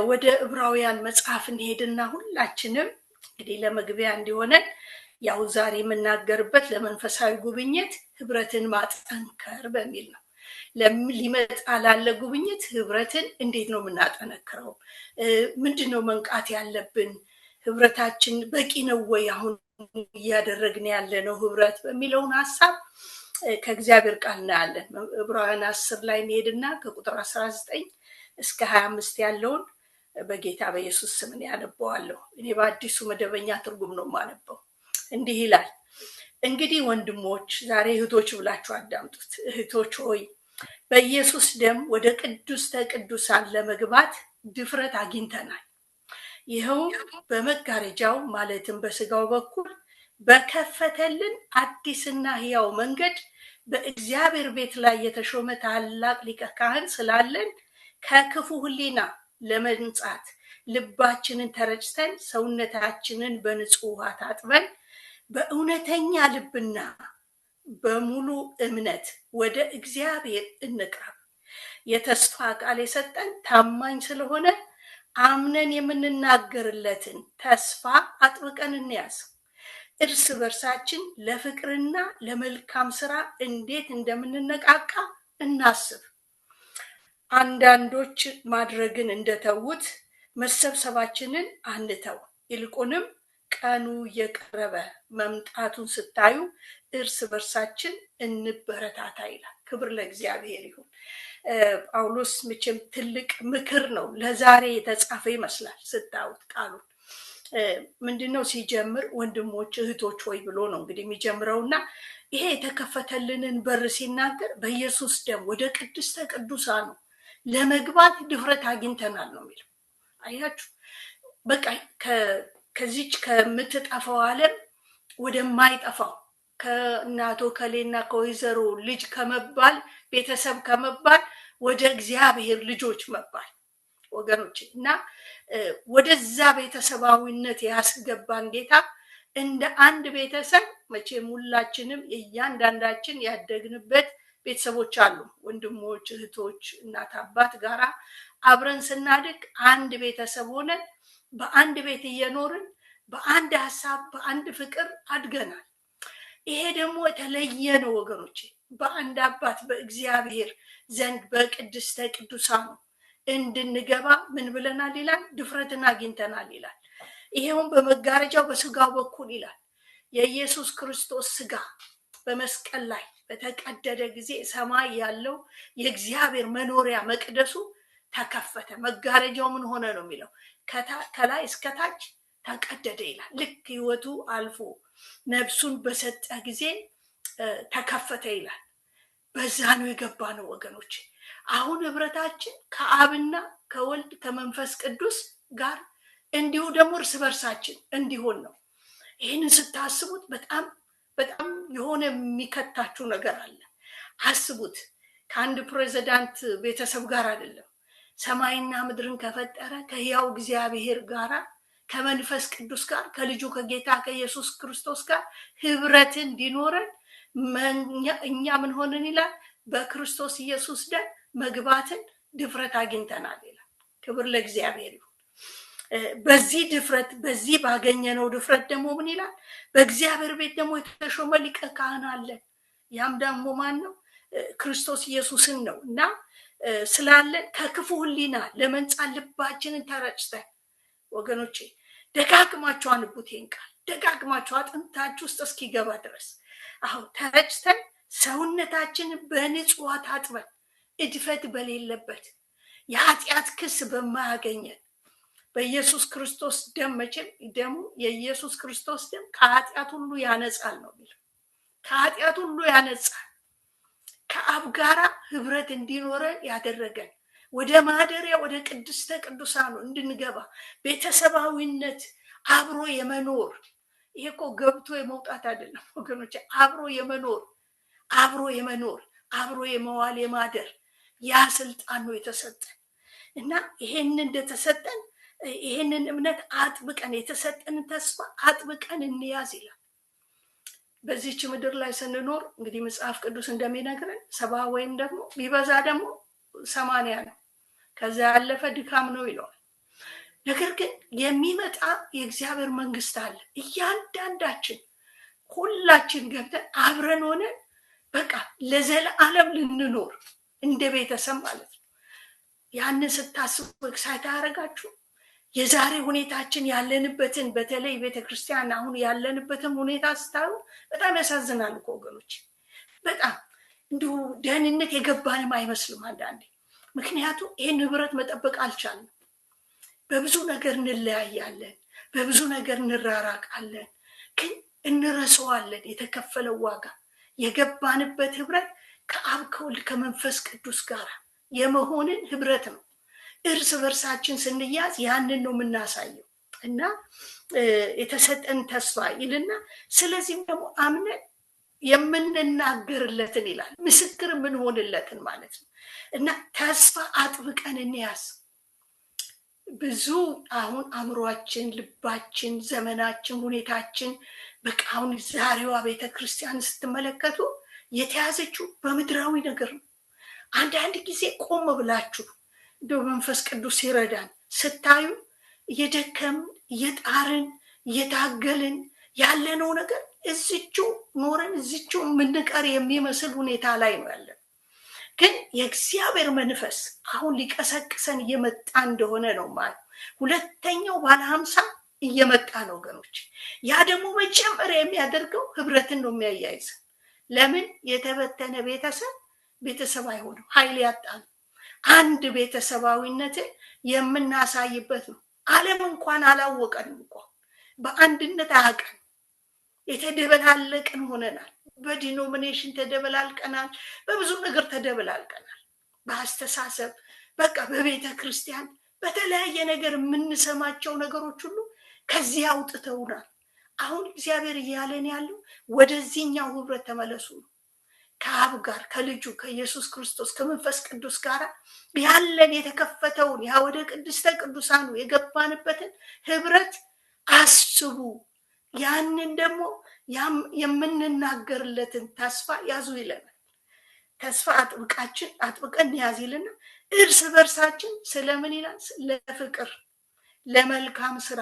ወደ ዕብራውያን መጽሐፍ እንሄድና ሁላችንም እንግዲህ ለመግቢያ እንዲሆነን ያው ዛሬ የምናገርበት ለመንፈሳዊ ጉብኝት ህብረትን ማጠንከር በሚል ነው። ሊመጣ ላለ ጉብኝት ህብረትን እንዴት ነው የምናጠነክረው? ምንድነው መንቃት ያለብን? ህብረታችን በቂ ነው ወይ? አሁን እያደረግን ያለ ነው ህብረት በሚለውን ሐሳብ ከእግዚአብሔር ቃል እናያለን። ዕብራውያን 10 ላይ እንሄድና ከቁጥር 19 እስከ 25 ያለውን በጌታ በኢየሱስ ስም ያነበዋለሁ። እኔ በአዲሱ መደበኛ ትርጉም ነው የማነበው። እንዲህ ይላል፣ እንግዲህ ወንድሞች፣ ዛሬ እህቶች ብላችሁ አዳምጡት። እህቶች ሆይ በኢየሱስ ደም ወደ ቅድስተ ቅዱሳን ለመግባት ድፍረት አግኝተናል። ይኸው በመጋረጃው ማለትም በስጋው በኩል በከፈተልን አዲስና ሕያው መንገድ በእግዚአብሔር ቤት ላይ የተሾመ ታላቅ ሊቀ ካህን ስላለን ከክፉ ሕሊና ለመንጻት ልባችንን ተረጭተን ሰውነታችንን በንጹህ ውሃ ታጥበን በእውነተኛ ልብና በሙሉ እምነት ወደ እግዚአብሔር እንቅረብ። የተስፋ ቃል የሰጠን ታማኝ ስለሆነ አምነን የምንናገርለትን ተስፋ አጥብቀን እንያዝ። እርስ በርሳችን ለፍቅርና ለመልካም ስራ እንዴት እንደምንነቃቃ እናስብ። አንዳንዶች ማድረግን እንደተዉት መሰብሰባችንን አንተው፣ ይልቁንም ቀኑ እየቀረበ መምጣቱን ስታዩ እርስ በርሳችን እንበረታታ ይላል። ክብር ለእግዚአብሔር ይሁን። ጳውሎስ መቼም ትልቅ ምክር ነው ለዛሬ የተጻፈ ይመስላል ስታዩት ቃሉን። ምንድነው ሲጀምር ወንድሞች እህቶች ሆይ ብሎ ነው እንግዲህ የሚጀምረውና ይሄ የተከፈተልንን በር ሲናገር በኢየሱስ ደም ወደ ቅድስተ ቅዱሳኑ ለመግባት ድፍረት አግኝተናል ነው የሚለው። አያችሁ፣ በቃ ከዚች ከምትጠፋው ዓለም ወደማይጠፋው ከእናቶ ከሌና ከወይዘሮ ልጅ ከመባል ቤተሰብ ከመባል ወደ እግዚአብሔር ልጆች መባል ወገኖች እና ወደዛ ቤተሰባዊነት ያስገባን ጌታ እንደ አንድ ቤተሰብ መቼም ሁላችንም እያንዳንዳችን ያደግንበት ቤተሰቦች አሉ። ወንድሞች፣ እህቶች፣ እናት አባት ጋራ አብረን ስናድግ አንድ ቤተሰብ ሆነን በአንድ ቤት እየኖርን በአንድ ሐሳብ በአንድ ፍቅር አድገናል። ይሄ ደግሞ የተለየ ነው ወገኖቼ። በአንድ አባት በእግዚአብሔር ዘንድ በቅድስተ ቅዱሳኑ እንድንገባ ምን ብለናል ይላል? ድፍረትን አግኝተናል ይላል። ይሄውን በመጋረጃው በስጋው በኩል ይላል። የኢየሱስ ክርስቶስ ስጋ በመስቀል ላይ በተቀደደ ጊዜ ሰማይ ያለው የእግዚአብሔር መኖሪያ መቅደሱ ተከፈተ። መጋረጃው ምን ሆነ ነው የሚለው? ከላይ እስከታች ተቀደደ ይላል። ልክ ህይወቱ አልፎ ነፍሱን በሰጠ ጊዜ ተከፈተ ይላል። በዛ ነው የገባ ነው ወገኖች። አሁን ህብረታችን ከአብና ከወልድ ከመንፈስ ቅዱስ ጋር እንዲሁ ደግሞ እርስ በርሳችን እንዲሆን ነው። ይህንን ስታስቡት በጣም በጣም የሆነ የሚከታችሁ ነገር አለ። አስቡት፣ ከአንድ ፕሬዚዳንት ቤተሰብ ጋር አይደለም፣ ሰማይና ምድርን ከፈጠረ ከሕያው እግዚአብሔር ጋር ከመንፈስ ቅዱስ ጋር ከልጁ ከጌታ ከኢየሱስ ክርስቶስ ጋር ህብረት እንዲኖረን እኛ ምን ሆነን ይላል? በክርስቶስ ኢየሱስ ደም መግባትን ድፍረት አግኝተናል ይላል። ክብር ለእግዚአብሔር ይሁን። በዚህ ድፍረት በዚህ ባገኘነው ድፍረት ደግሞ ምን ይላል? በእግዚአብሔር ቤት ደግሞ የተሾመ ሊቀ ካህን አለን። ያም ደግሞ ማን ነው? ክርስቶስ ኢየሱስን ነው እና ስላለን ከክፉ ሕሊና ለመንጻት ልባችንን ተረጭተን ወገኖቼ ደጋግማችሁ አንቡት ይህን ቃል ደጋግማችሁ አጥንታችሁ ውስጥ እስኪገባ ድረስ አሁን ተረጭተን ሰውነታችንን በንጹህ ታጥበን እድፈት በሌለበት የኃጢአት ክስ በማያገኘን በኢየሱስ ክርስቶስ ደም መቼም ደሙ የኢየሱስ ክርስቶስ ደም ከኃጢአት ሁሉ ያነጻል ነው የሚለው። ከኃጢአት ሁሉ ያነጻል። ከአብ ጋራ ህብረት እንዲኖረን ያደረገን ወደ ማደሪያ ወደ ቅድስተ ቅዱሳኑ እንድንገባ ቤተሰባዊነት አብሮ የመኖር ይሄ እኮ ገብቶ የመውጣት አይደለም ወገኖች። አብሮ የመኖር አብሮ የመዋል የማደር ያ ስልጣን ነው የተሰጠን እና ይሄንን እንደተሰጠን ይሄንን እምነት አጥብቀን የተሰጠንን ተስፋ አጥብቀን እንያዝ ይላል። በዚህች ምድር ላይ ስንኖር እንግዲህ መጽሐፍ ቅዱስ እንደሚነግረን 70 ወይም ደግሞ ቢበዛ ደግሞ 80 ነው፣ ከዛ ያለፈ ድካም ነው ይለዋል። ነገር ግን የሚመጣ የእግዚአብሔር መንግስት አለ። እያንዳንዳችን ሁላችን ገብተን አብረን ሆነን በቃ ለዘላለም ልንኖር እንደ ቤተሰብ ማለት ነው። ያንን ስታስቡ ኤክሳይት ያደርጋችሁ። የዛሬ ሁኔታችን ያለንበትን በተለይ ቤተክርስቲያን አሁን ያለንበትን ሁኔታ ስታዩ በጣም ያሳዝናል እኮ ወገኖች። በጣም እንዲሁ ደህንነት የገባንም አይመስልም አንዳንዴ። ምክንያቱም ይህን ህብረት መጠበቅ አልቻልንም። በብዙ ነገር እንለያያለን፣ በብዙ ነገር እንራራቃለን፣ ግን እንረሳዋለን። የተከፈለው ዋጋ የገባንበት ህብረት ከአብ ከወልድ ከመንፈስ ቅዱስ ጋር የመሆንን ህብረት ነው። እርስ በርሳችን ስንያዝ ያንን ነው የምናሳየው እና የተሰጠን ተስፋ ይልና ስለዚህም ደግሞ አምነን የምንናገርለትን ይላል፣ ምስክር የምንሆንለትን ማለት ነው። እና ተስፋ አጥብቀን እንያዝ። ብዙ አሁን አእምሯችን፣ ልባችን፣ ዘመናችን፣ ሁኔታችን በቃ አሁን ዛሬዋ ቤተክርስቲያን ስትመለከቱ የተያዘችው በምድራዊ ነገር ነው። አንዳንድ ጊዜ ቆም ብላችሁ እንደው መንፈስ ቅዱስ ይረዳን ስታዩ እየደከምን እየጣርን እየታገልን ያለነው ነገር እዚቹ ኖረን እዚቹ የምንቀር የሚመስል ሁኔታ ላይ ነው ያለን። ግን የእግዚአብሔር መንፈስ አሁን ሊቀሰቅሰን እየመጣ እንደሆነ ነው ማለት። ሁለተኛው ባለ 50 እየመጣ ነው ወገኖች። ያ ደግሞ መጀመሪያ የሚያደርገው ህብረትን ነው የሚያያይዝ። ለምን የተበተነ ቤተሰብ አይሆንም፣ ኃይል ያጣል። አንድ ቤተሰባዊነትን የምናሳይበት ነው። ዓለም እንኳን አላወቀንም እኮ በአንድነት አያውቀን። የተደበላለቅን ሆነናል። በዲኖሚኔሽን ተደበላልቀናል፣ በብዙ ነገር ተደበላልቀናል። በአስተሳሰብ በቃ በቤተ ክርስቲያን በተለያየ ነገር የምንሰማቸው ነገሮች ሁሉ ከዚህ አውጥተውናል። አሁን እግዚአብሔር እያለን ያለው ወደዚህኛው ህብረት ተመለሱ ነው። ከአብ ጋር ከልጁ ከኢየሱስ ክርስቶስ ከመንፈስ ቅዱስ ጋር ያለን የተከፈተውን ያ ወደ ቅድስተ ቅዱሳኑ የገባንበትን ህብረት አስቡ። ያንን ደግሞ የምንናገርለትን ተስፋ ያዙ ይለናል። ተስፋ አጥብቀን ያዝ ይልና እርስ በርሳችን ስለምን ይላል? ለፍቅር፣ ለመልካም ስራ።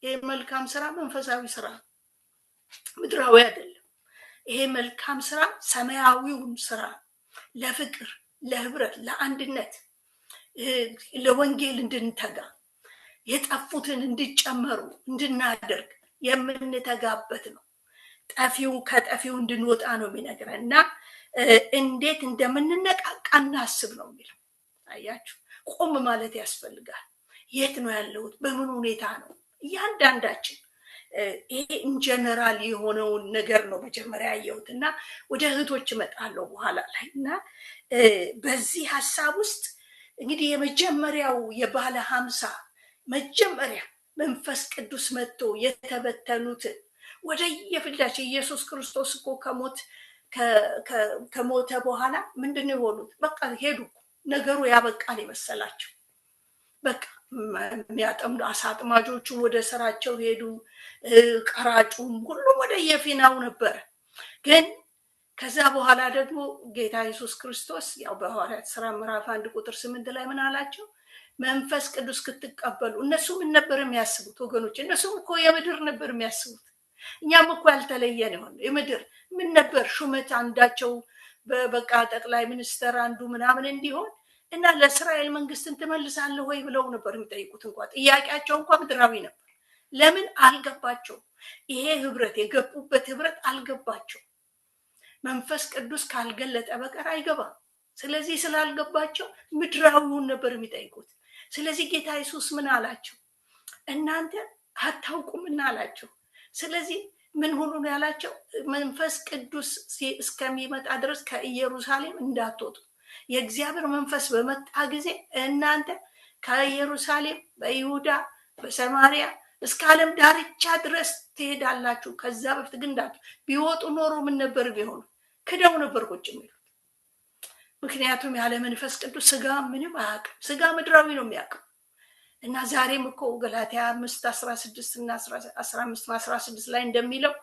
ይሄ መልካም ስራ መንፈሳዊ ስራ ምድራዊ አይደለም። ይሄ መልካም ስራ ሰማያዊውን ስራ፣ ለፍቅር፣ ለህብረት፣ ለአንድነት፣ ለወንጌል እንድንተጋ የጠፉትን እንዲጨመሩ እንድናደርግ የምንተጋበት ነው። ከጠፊው እንድንወጣ ነው የሚነግረን እና እንዴት እንደምንነቃቃ እናስብ ነው የሚለው። አያችሁ፣ ቆም ማለት ያስፈልጋል። የት ነው ያለሁት? በምን ሁኔታ ነው? እያንዳንዳችን ይሄ ኢንጀነራል የሆነውን ነገር ነው መጀመሪያ ያየሁት እና ወደ እህቶች እመጣለሁ በኋላ ላይ እና በዚህ ሀሳብ ውስጥ እንግዲህ የመጀመሪያው የባለ 50 መጀመሪያ መንፈስ ቅዱስ መጥቶ የተበተኑትን ወደ የፍላቸው ኢየሱስ ክርስቶስ እኮ ከሞተ በኋላ ምንድነው የሆኑት? በቃ ሄዱ። ነገሩ ያበቃል የመሰላቸው በቃ የሚያጠምዱ አሳ አጥማጆቹ ወደ ስራቸው ሄዱ። ቀራጩም ሁሉም ወደ የፊናው ነበር። ግን ከዛ በኋላ ደግሞ ጌታ ኢየሱስ ክርስቶስ ያው በሐዋርያት ሥራ ምዕራፍ 1 ቁጥር 8 ላይ ምን አላቸው? መንፈስ ቅዱስ ክትቀበሉ። እነሱ ምን ነበር የሚያስቡት ወገኖች? እነሱም እኮ የምድር ነበር የሚያስቡት። እኛም እኮ ያልተለየን ይሆን የምድር ምን ነበር? ሹመት አንዳቸው በቃ ጠቅላይ ሚኒስትር አንዱ ምናምን እንዲሆን እና ለእስራኤል መንግስትን ትመልሳለህ ወይ ብለው ነበር የሚጠይቁት። እንኳን ጥያቄያቸው እንኳን ምድራዊ ነበር። ለምን አልገባቸው? ይሄ ህብረት የገቡበት ህብረት አልገባቸው። መንፈስ ቅዱስ ካልገለጠ በቀር አይገባም። ስለዚህ ስላልገባቸው ምድራዊውን ነበር የሚጠይቁት። ስለዚህ ጌታ ኢየሱስ ምን አላቸው? እናንተ አታውቁምና አላቸው። ስለዚህ ምን ሆኑ ነው ያላቸው? መንፈስ ቅዱስ እስከሚመጣ ድረስ ከኢየሩሳሌም እንዳትወጡ። የእግዚአብሔር መንፈስ በመጣ ጊዜ እናንተ ከኢየሩሳሌም በይሁዳ በሰማሪያ እስከ ዓለም ዳርቻ ድረስ ትሄዳላችሁ። ከዛ በፊት ግን ቢወጡ ኖሮ ምን ነበር ቢሆኑ? ክደው ነበር ቁጭ የሚሉት። ምክንያቱም ያለ መንፈስ ቅዱስ ስጋ ምንም አያውቅም። ስጋ ምድራዊ ነው የሚያውቀው። እና ዛሬም እኮ ገላትያ 5:16 እና 15:16 ላይ እንደሚለው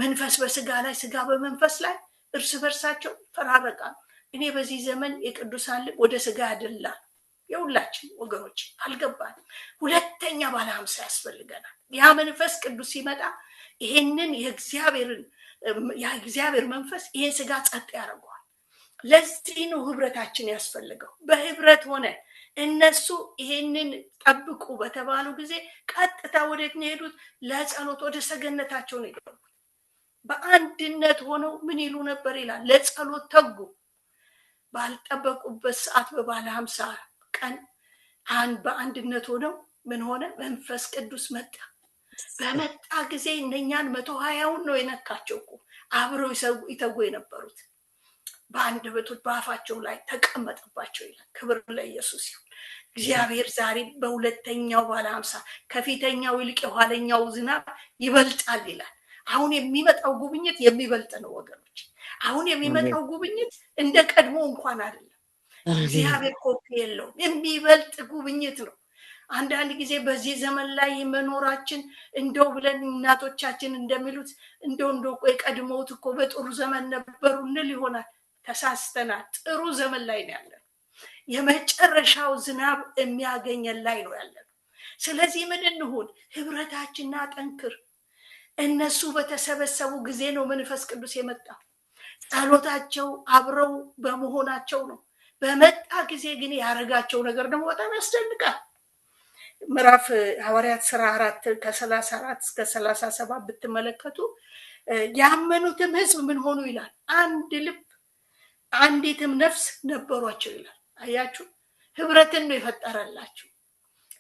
መንፈስ በስጋ ላይ ስጋ በመንፈስ ላይ እርስ በርሳቸው ይፈራረቃሉ። እኔ በዚህ ዘመን የቅዱሳን ልብ ወደ ስጋ ያደላል። የሁላችን ወገኖች አልገባንም። ሁለተኛ ባለ 50 ያስፈልገናል። ያ መንፈስ ቅዱስ ሲመጣ ይሄንን የእግዚአብሔር መንፈስ ይሄን ስጋ ጸጥ ያደርገዋል። ለዚህ ነው ህብረታችን ያስፈልገው። በህብረት ሆነ እነሱ ይሄንን ጠብቁ በተባሉ ጊዜ ቀጥታ ወዴት ነው የሄዱት? ለጸሎት ወደ ሰገነታቸው ነው የገቡት። በአንድነት ሆነው ምን ይሉ ነበር ይላል? ለጸሎት ተጉ። ባልጠበቁበት ሰዓት በባለ 50 ቀን በአንድነት ሆነው ምን ሆነ? መንፈስ ቅዱስ መጣ። በመጣ ጊዜ እነኛን 120ውን ነው የነካቸው እኮ አብረው ይተጉ የነበሩት። በአንደበቶች በአፋቸው ላይ ተቀመጠባቸው ይላል። ክብር ለኢየሱስ ይሁን። እግዚአብሔር ዛሬ በሁለተኛው ባለ 50 ከፊተኛው ይልቅ የኋለኛው ዝናብ ይበልጣል ይላል። አሁን የሚመጣው ጉብኝት የሚበልጥ ነው ወገኖች። አሁን የሚመጣው ጉብኝት እንደ ቀድሞ እንኳን አይደለም። እግዚአብሔር ኮፒ የለውም፣ የሚበልጥ ጉብኝት ነው። አንዳንድ ጊዜ በዚህ ዘመን ላይ መኖራችን እንደው ብለን እናቶቻችን እንደሚሉት እንደው የቀድሞት እኮ በጥሩ ዘመን ነበሩ እንል ይሆናል። ተሳስተናል። ጥሩ ዘመን ላይ ነው ያለነው። የመጨረሻው ዝናብ የሚያገኘን ላይ ነው ያለነው። ስለዚህ ምን እንሁን? ህብረታችንን አጠንክር። እነሱ በተሰበሰቡ ጊዜ ነው መንፈስ ቅዱስ የመጣው። ጸሎታቸው አብረው በመሆናቸው ነው። በመጣ ጊዜ ግን ያረጋቸው ነገር ደግሞ በጣም ያስደንቃል። ምዕራፍ ሐዋርያት ሥራ 4 ከ34 እስከ 37 ብትመለከቱ ያመኑትም ህዝብ ምን ሆኑ ይላል? አንድ ልብ አንዲትም ነፍስ ነበሯቸው ይላል። አያችሁ፣ ህብረትን ነው የፈጠረላቸው።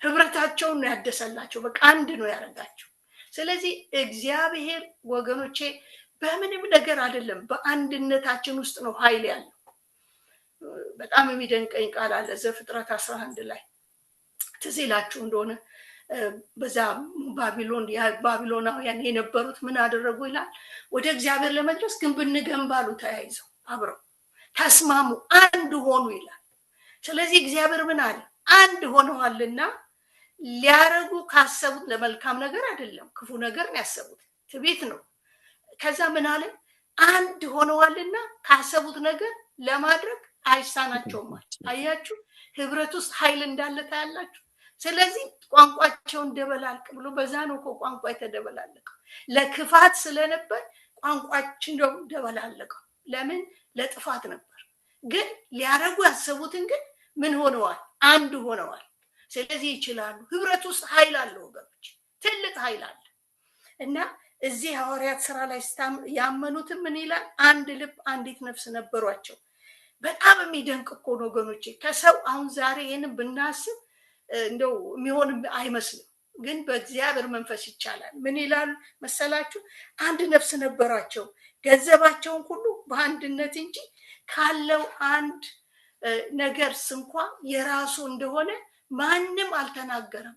ህብረታቸውን ነው ያደሰላቸው። በቃ አንድ ነው ያረጋቸው። ስለዚህ እግዚአብሔር ወገኖቼ በምንም ነገር አይደለም፣ በአንድነታችን ውስጥ ነው ኃይል ያለው። በጣም የሚደንቀኝ ቃል አለ ዘፍጥረት 11 ላይ ትዝ ይላችሁ እንደሆነ በዛ ባቢሎናውያን የነበሩት ምን አደረጉ ይላል? ወደ እግዚአብሔር ለመድረስ ግንብ እንገንባ አሉ። ተያይዘው አብረው ተስማሙ፣ አንድ ሆኑ ይላል። ስለዚህ እግዚአብሔር ምን አለ? አንድ ሆነዋልና ሊያረጉ ካሰቡት ለመልካም ነገር አይደለም፣ ክፉ ነገር ነው ያሰቡት፣ ትዕቢት ነው። ከዛ ምን አለ? አንድ ሆነዋልና ካሰቡት ነገር ለማድረግ አይሳናቸውም። አያችሁ፣ ህብረት ውስጥ ኃይል እንዳለ ታያላችሁ። ስለዚህ ቋንቋቸውን ደበላልቅ ብሎ በዛ ነው እኮ ቋንቋ የተደበላለቀው። ለክፋት ስለነበር ቋንቋችን ደግሞ ደበላለቀው። ለምን? ለጥፋት ነበር። ግን ሊያረጉ ያሰቡትን ግን ምን ሆነዋል? አንድ ሆነዋል። ስለዚህ ይችላሉ። ህብረት ውስጥ ኃይል አለ ወገኖች፣ ትልቅ ኃይል አለ። እና እዚህ ሐዋርያት ሥራ ላይ ያመኑትም ምን ይላል? አንድ ልብ አንዲት ነፍስ ነበሯቸው። በጣም የሚደንቅ እኮ ነው ወገኖቼ። ከሰው አሁን ዛሬ ይህንን ብናስብ እንደው የሚሆን አይመስልም፣ ግን በእግዚአብሔር መንፈስ ይቻላል። ምን ይላል መሰላችሁ? አንድ ነፍስ ነበራቸው፣ ገንዘባቸውን ሁሉ በአንድነት እንጂ ካለው አንድ ነገር እንኳ የራሱ እንደሆነ ማንም አልተናገረም።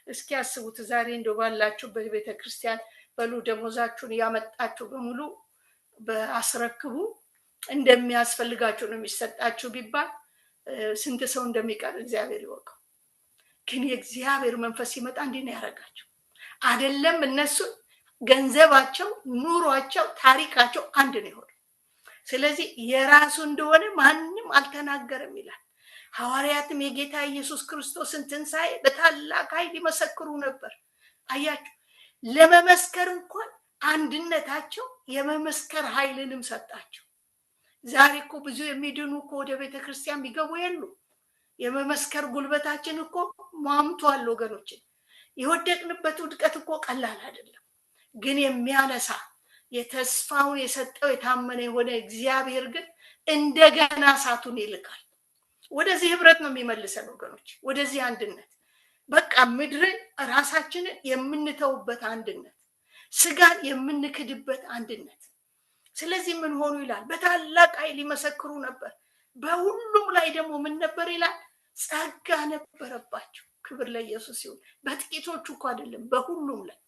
እስኪ ያስቡት ዛሬ እንደው ባላችሁበት ቤተክርስቲያን በሉ ደሞዛችሁን ያመጣችሁ በሙሉ በአስረክቡ እንደሚያስፈልጋችሁ ነው የሚሰጣችሁ ቢባል ስንት ሰው እንደሚቀር እግዚአብሔር ይወቀው። ግን የእግዚአብሔር መንፈስ ሲመጣ እንዲህ ነው ያደረጋቸው። አይደለም እነሱ ገንዘባቸው፣ ኑሯቸው፣ ታሪካቸው አንድ ነው የሆነ። ስለዚህ የራሱ እንደሆነ ማንም አልተናገረም ይላል። ሐዋርያትም የጌታ ኢየሱስ ክርስቶስን ትንሣኤ በታላቅ ኃይል ይመሰክሩ ነበር። አያችሁ፣ ለመመስከር እንኳን አንድነታቸው የመመስከር ኃይልንም ሰጣቸው። ዛሬ እኮ ብዙ የሚድኑ እኮ ወደ ቤተክርስቲያን ቢገቡ የሉ። የመመስከር ጉልበታችን እኮ ሟምቷል ወገኖችን። የወደቅንበት ውድቀት እኮ ቀላል አይደለም። ግን የሚያነሳ የተስፋውን የሰጠው የታመነ የሆነ እግዚአብሔር ግን እንደገና እሳቱን ይልካል። ወደዚህ ህብረት ነው የሚመልሰን ወገኖች፣ ወደዚህ አንድነት። በቃ ምድርን ራሳችንን የምንተውበት አንድነት፣ ስጋን የምንክድበት አንድነት። ስለዚህ ምን ሆኑ ይላል? በታላቅ ኃይል ይመሰክሩ ነበር። በሁሉም ላይ ደግሞ ምን ነበር ይላል? ጸጋ ነበረባቸው። ክብር ለኢየሱስ ይሁን። በጥቂቶቹ እኮ አይደለም፣ በሁሉም ላይ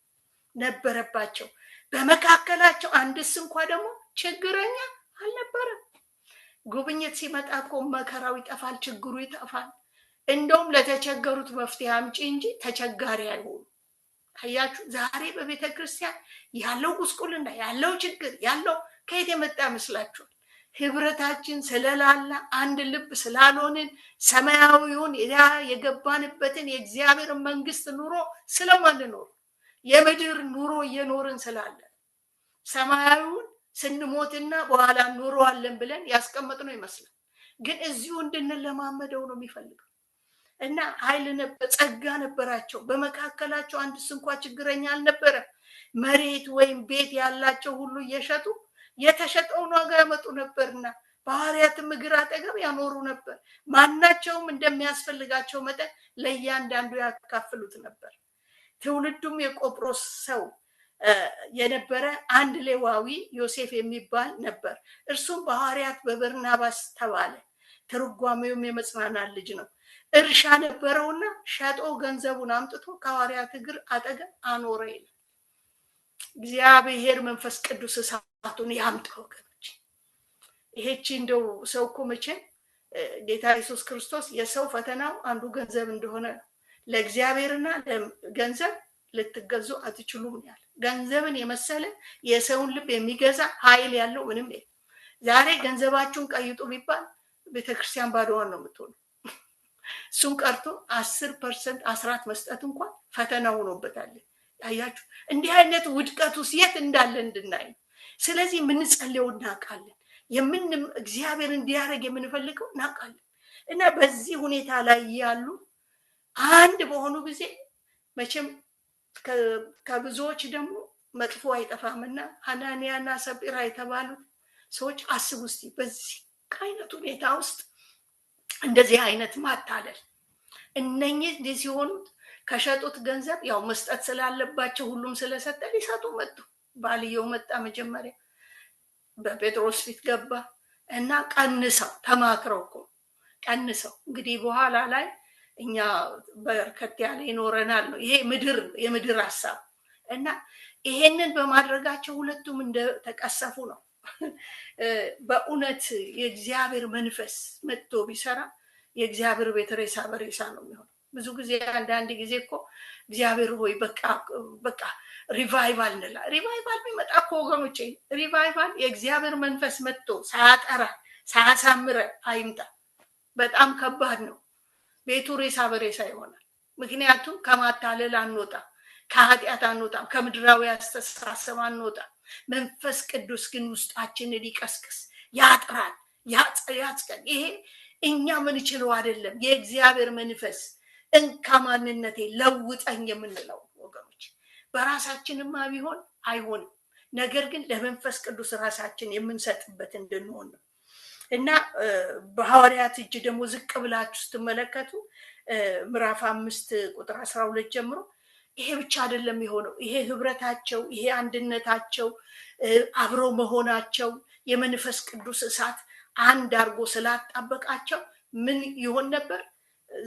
ነበረባቸው። በመካከላቸው አንድስ እንኳ ደግሞ ችግረኛ አልነበረም። ጉብኝት ሲመጣ እኮ መከራው ይጠፋል፣ ችግሩ ይጠፋል። እንደውም ለተቸገሩት መፍትሄ አምጪ እንጂ ተቸጋሪ አይሆኑ። አያችሁ፣ ዛሬ በቤተ ክርስቲያን ያለው ጉስቁልና፣ ያለው ችግር ያለው ከየት የመጣ ይመስላችኋል? ህብረታችን ስለላላ፣ አንድ ልብ ስላልሆንን፣ ሰማያዊውን የገባንበትን የእግዚአብሔር መንግስት ኑሮ ስለማንኖር፣ የምድር ኑሮ እየኖርን ስላለ፣ ሰማያዊውን ስንሞትና በኋላ ኑሮአለን ብለን ያስቀመጥነው ይመስላል። ግን እዚሁ እንድንለማመደው ነው የሚፈልገው። እና ኃይል ነበር፣ ጸጋ ነበራቸው። በመካከላቸው አንድ እንኳ ችግረኛ አልነበረ። መሬት ወይም ቤት ያላቸው ሁሉ እየሸጡ የተሸጠውን ዋጋ ያመጡ ነበርና በሐዋርያትም እግር አጠገብ ያኖሩ ነበር። ማናቸውም እንደሚያስፈልጋቸው መጠን ለእያንዳንዱ ያካፍሉት ነበር። ትውልዱም የቆጵሮስ ሰው የነበረ አንድ ሌዋዊ ዮሴፍ የሚባል ነበር። እርሱም በሐዋርያት በበርናባስ ተባለ። ትርጓሜውም የመጽናናት ልጅ ነው። እርሻ ነበረውና ሸጦ ገንዘቡን አምጥቶ ከሐዋርያት እግር አጠገብ አኖረ ይላል። እግዚአብሔር መንፈስ ቅዱስ እሳቱን ያምጣው ወገኖች። ይሄቺ እንደው ሰው እኮ መቼም ጌታ ኢየሱስ ክርስቶስ የሰው ፈተናው አንዱ ገንዘብ እንደሆነ ለእግዚአብሔርና ለገንዘብ ልትገዙ አትችሉም ያለ። ገንዘብን የመሰለ የሰውን ልብ የሚገዛ ኃይል ያለው ምንም የለም። ዛሬ ገንዘባችሁን ቀይጡ ቢባል ቤተክርስቲያን ባዶዋን ነው የምትሆኑ። እሱን ቀርቶ 10% አስራት መስጠት እንኳን ፈተና ሆኖበታል። አያችሁ፣ እንዲህ አይነት ውድቀት ውስጥ የት እንዳለ እንድናይ። ስለዚህ የምንጸልየው እናውቃለን፣ እግዚአብሔር እንዲያደርግ የምንፈልገው እናውቃለን። እና በዚህ ሁኔታ ላይ ያሉ አንድ በሆኑ ጊዜ መቼም ከብዙዎች ደግሞ መጥፎ አይጠፋምና ሐናንያና ሰጲራ የተባሉት ሰዎች አስቡ እስቲ በዚህ አይነት ሁኔታ ውስጥ እንደዚህ አይነት ማታለል። እነኚህ እንደዚህ ሲሆኑት ከሸጡት ገንዘብ ያው መስጠት ስላለባቸው ሁሉም ስለሰጠ ሊሰጡ መጡ። ባልየው መጣ፣ መጀመሪያ በጴጥሮስ ፊት ገባ እና ቀንሰው ተማክረው እኮ ቀንሰው። እንግዲህ በኋላ ላይ እኛ በርከት ያለ ይኖረናል ነው ይሄ የምድር ሐሳብ። እና ይሄንን በማድረጋቸው ሁለቱም እንደተቀሰፉ ነው። በእውነት የእግዚአብሔር መንፈስ መጥቶ ቢሰራ የእግዚአብሔር ቤት ሬሳ በሬሳ ነው የሚሆነው። ብዙ ጊዜ አንዳንድ ጊዜ እኮ እግዚአብሔር ሆይ በቃ ሪቫይቫል እንላ። ሪቫይቫል ቢመጣ እኮ ወገኖቼ ሪቫይቫል የእግዚአብሔር መንፈስ መጥቶ ሳያጠራ ሳያሳምረ አይምጣ። በጣም ከባድ ነው። ቤቱ ሬሳ በሬሳ ይሆናል። ምክንያቱም ከማታለል አንወጣ፣ ከኃጢአት አንወጣም፣ ከምድራዊ አስተሳሰብ አንወጣ። መንፈስ ቅዱስ ግን ውስጣችንን ይቀስቅስ፣ ያጥራል፣ ያጽቀን። ይሄ እኛ ምን ችለው አይደለም፣ የእግዚአብሔር መንፈስ እንካ ማንነቴ ለውጠኝ የምንለው ወገኖች። በራሳችንማ ቢሆን አይሆንም። ነገር ግን ለመንፈስ ቅዱስ ራሳችን የምንሰጥበት እንድንሆን ነው። እና በሐዋርያት እጅ ደግሞ ዝቅ ብላችሁ ስትመለከቱ ምዕራፍ 5 ቁጥር 12 ጀምሮ ይሄ ብቻ አይደለም የሆነው። ይሄ ህብረታቸው፣ ይሄ አንድነታቸው፣ አብረው መሆናቸው የመንፈስ ቅዱስ እሳት አንድ አድርጎ ስላጣበቃቸው ምን ይሆን ነበር?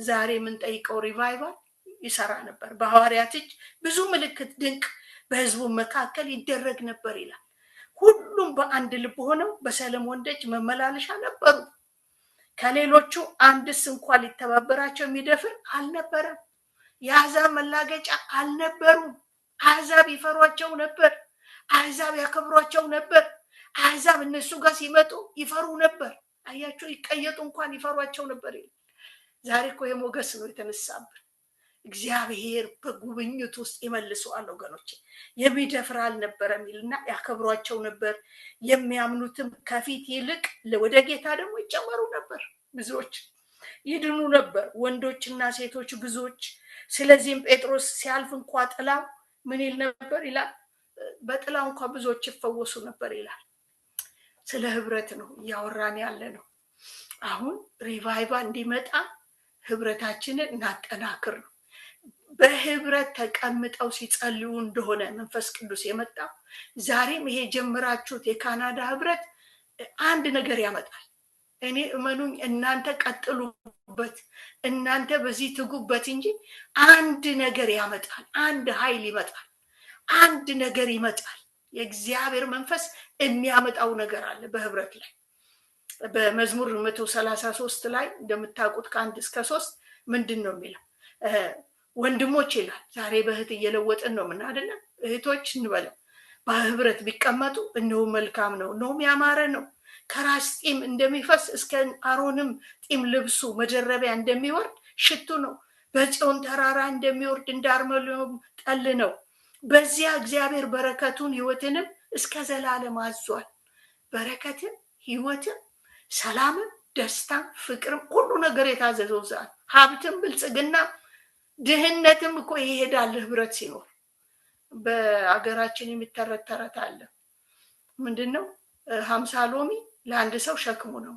ዛሬ የምንጠይቀው ሪቫይቫል ይሰራ ነበር። በሐዋርያት እጅ ብዙ ምልክት ድንቅ በህዝቡ መካከል ይደረግ ነበር ይላል። ሁሉም በአንድ ልብ ሆነው በሰለሞን ደጅ መመላለሻ ነበሩ። ከሌሎቹ አንድስ እንኳን ሊተባበራቸው የሚደፍር አልነበረም። የአሕዛብ መላገጫ አልነበሩም። አሕዛብ ይፈሯቸው ነበር። አሕዛብ ያከብሯቸው ነበር። አሕዛብ እነሱ ጋር ሲመጡ ይፈሩ ነበር። አያቸው፣ ይቀየጡ እንኳን ይፈሯቸው ነበር። ዛሬ እኮ የሞገስ ነው የተነሳብን። እግዚአብሔር በጉብኝት ውስጥ ይመልሰዋል ወገኖች። የሚደፍር አልነበረም ይልና ያከብሯቸው ነበር። የሚያምኑትም ከፊት ይልቅ ወደ ጌታ ደግሞ ይጨመሩ ነበር። ብዙዎች ይድኑ ነበር፣ ወንዶችና ሴቶች ብዙዎች። ስለዚህም ጴጥሮስ ሲያልፍ እንኳ ጥላው ምን ይል ነበር ይላል፣ በጥላው እንኳ ብዙዎች ይፈወሱ ነበር ይላል። ስለ ህብረት ነው እያወራን ያለ ነው። አሁን ሪቫይቫል እንዲመጣ ህብረታችንን እናጠናክር ነው። በህብረት ተቀምጠው ሲጸልዩ እንደሆነ መንፈስ ቅዱስ የመጣው ዛሬም ይሄ ጀምራችሁት የካናዳ ህብረት አንድ ነገር ያመጣል። እኔ እመኑኝ፣ እናንተ ቀጥሉበት፣ እናንተ በዚህ ትጉበት እንጂ አንድ ነገር ያመጣል። አንድ ኃይል ይመጣል፣ አንድ ነገር ይመጣል። የእግዚአብሔር መንፈስ የሚያመጣው ነገር አለ በህብረት ላይ። በመዝሙር 133 ላይ እንደምታውቁት ከ1 እስከ 3 ምንድን ነው የሚለው? ወንድሞች ይላል። ዛሬ በእህት እየለወጥን ነው ምን አይደለም? እህቶች እንበለው በህብረት ቢቀመጡ እነሆ መልካም ነው፣ እነሆም ያማረ ነው። ከራስ ጢም እንደሚፈስ እስከ አሮንም ጢም ልብሱ መደረቢያ እንደሚወርድ ሽቱ ነው። በጽዮን ተራራ እንደሚወርድ እንደ አርመልዮም ጠል ነው። በዚያ እግዚአብሔር በረከቱን ህይወትንም እስከ ዘላለም አዟል። በረከትን፣ ህይወትን፣ ሰላምን፣ ደስታን፣ ፍቅርም ሁሉ ነገር የታዘዘው ሰዓት ሀብትም፣ ብልጽግና፣ ድህነትም እኮ ይሄዳል ህብረት ሲኖር። በአገራችን የሚተረት ተረት አለ። ምንድነው? 50 ሎሚ ለአንድ ሰው ሸክሙ ነው፣